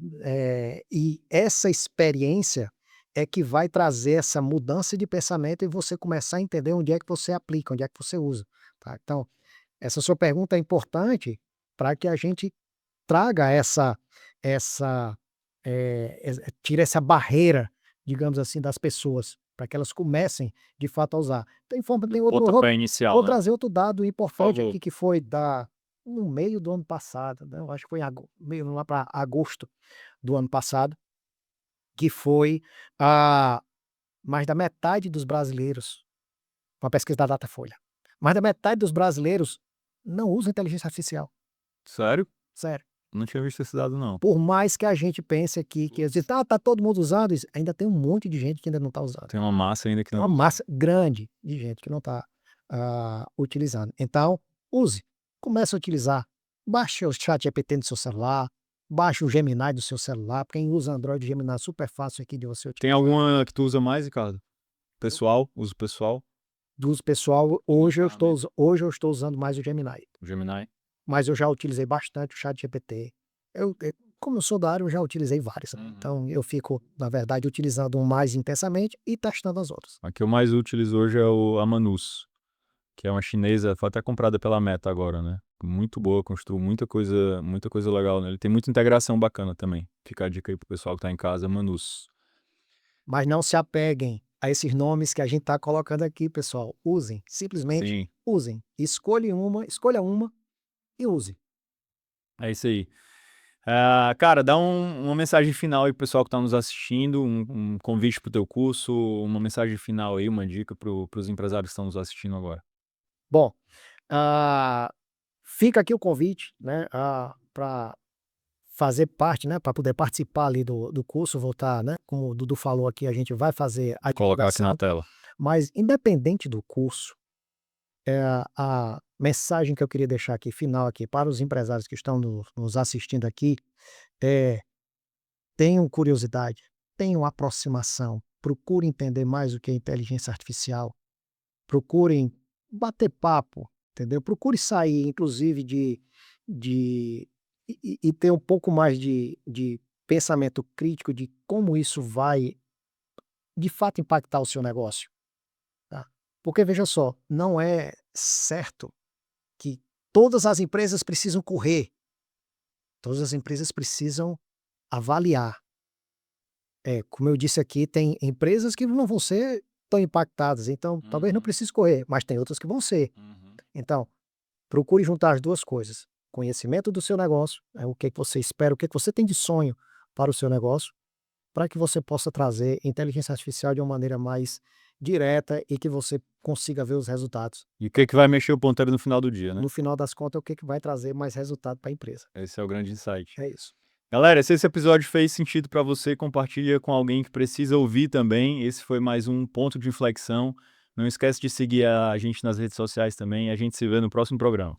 E essa experiência é que vai trazer essa mudança de pensamento e você começar a entender onde é que você aplica, onde é que você usa, tá? Então, essa sua pergunta é importante para que a gente traga essa, tire essa barreira, digamos assim, das pessoas, para que elas comecem de fato a usar. Tem outro, Pontapé inicial, vou né? trazer outro dado Por importante favor. aqui que foi no meio do ano passado, né? Eu acho que foi meio lá para agosto do ano passado, que foi a mais da metade dos brasileiros, uma pesquisa da Datafolha, mais da metade dos brasileiros não usa inteligência artificial, Sério? sério. Não tinha visto esse dado, não. Por mais que a gente pense aqui que existe, tá todo mundo usando isso, ainda tem um monte de gente que ainda não está usando. Tem uma massa ainda que Tem não. uma massa grande de gente que não está utilizando. Então, use, comece a utilizar. Baixe o ChatGPT no seu celular, baixe o Gemini do seu celular. Quem usa Android, Gemini é super fácil aqui de você Tem utilizar. alguma que tu usa mais, Ricardo? Pessoal, uso pessoal, Do uso pessoal, hoje eu estou usando mais o Gemini, o Gemini. mas eu já utilizei bastante o ChatGPT. Como eu sou da área, eu já utilizei vários, né. Então eu fico, na verdade, utilizando um mais intensamente e testando as outras. A que eu mais utilizo hoje é a Manus, que é uma chinesa, foi até comprada pela Meta agora, né? Muito boa, construiu muita coisa legal nele. Tem muita integração bacana também. Fica a dica aí pro pessoal que tá em casa, Manus. Mas não se apeguem a esses nomes que a gente está colocando aqui, pessoal. Usem, simplesmente Sim, usem. Escolha uma e use. é isso aí. Cara, dá uma mensagem final aí pro pessoal que tá nos assistindo, um convite pro teu curso, uma mensagem final aí, uma dica pros empresários que estão nos assistindo agora. Bom, ah, fica aqui o convite, né, para fazer parte, né, para poder participar ali do curso, voltar, né, como o Dudu falou aqui, a gente vai fazer a Vou colocar aqui na divulgação, tela. mas independente do curso, a mensagem que eu queria deixar aqui, final aqui, para os empresários que estão nos assistindo aqui, é: tenham curiosidade, tenham aproximação, procurem entender mais o que é inteligência artificial, procurem bater papo, entendeu? Procure sair, inclusive, de e ter um pouco mais de pensamento crítico de como isso vai de fato impactar o seu negócio, tá? Porque veja só, não é certo que todas as empresas precisam correr, todas as empresas precisam avaliar. Como eu disse aqui, tem empresas que não vão ser tão impactadas, então talvez não Uhum, precise correr, mas tem outras que vão ser. uhum. Então, procure juntar as 2 coisas, conhecimento do seu negócio, o que é que você espera, o que é que você tem de sonho para o seu negócio, para que você possa trazer inteligência artificial de uma maneira mais direta e que você consiga ver os resultados. E o que que vai mexer o ponteiro no final do dia, né? No final das contas, é o que é que vai trazer mais resultado para a empresa. Esse é o grande insight. É isso. Galera, se esse episódio fez sentido para você, compartilha com alguém que precisa ouvir também. Esse foi mais um ponto de inflexão. Não esquece de seguir a gente nas redes sociais também. A gente se vê no próximo programa.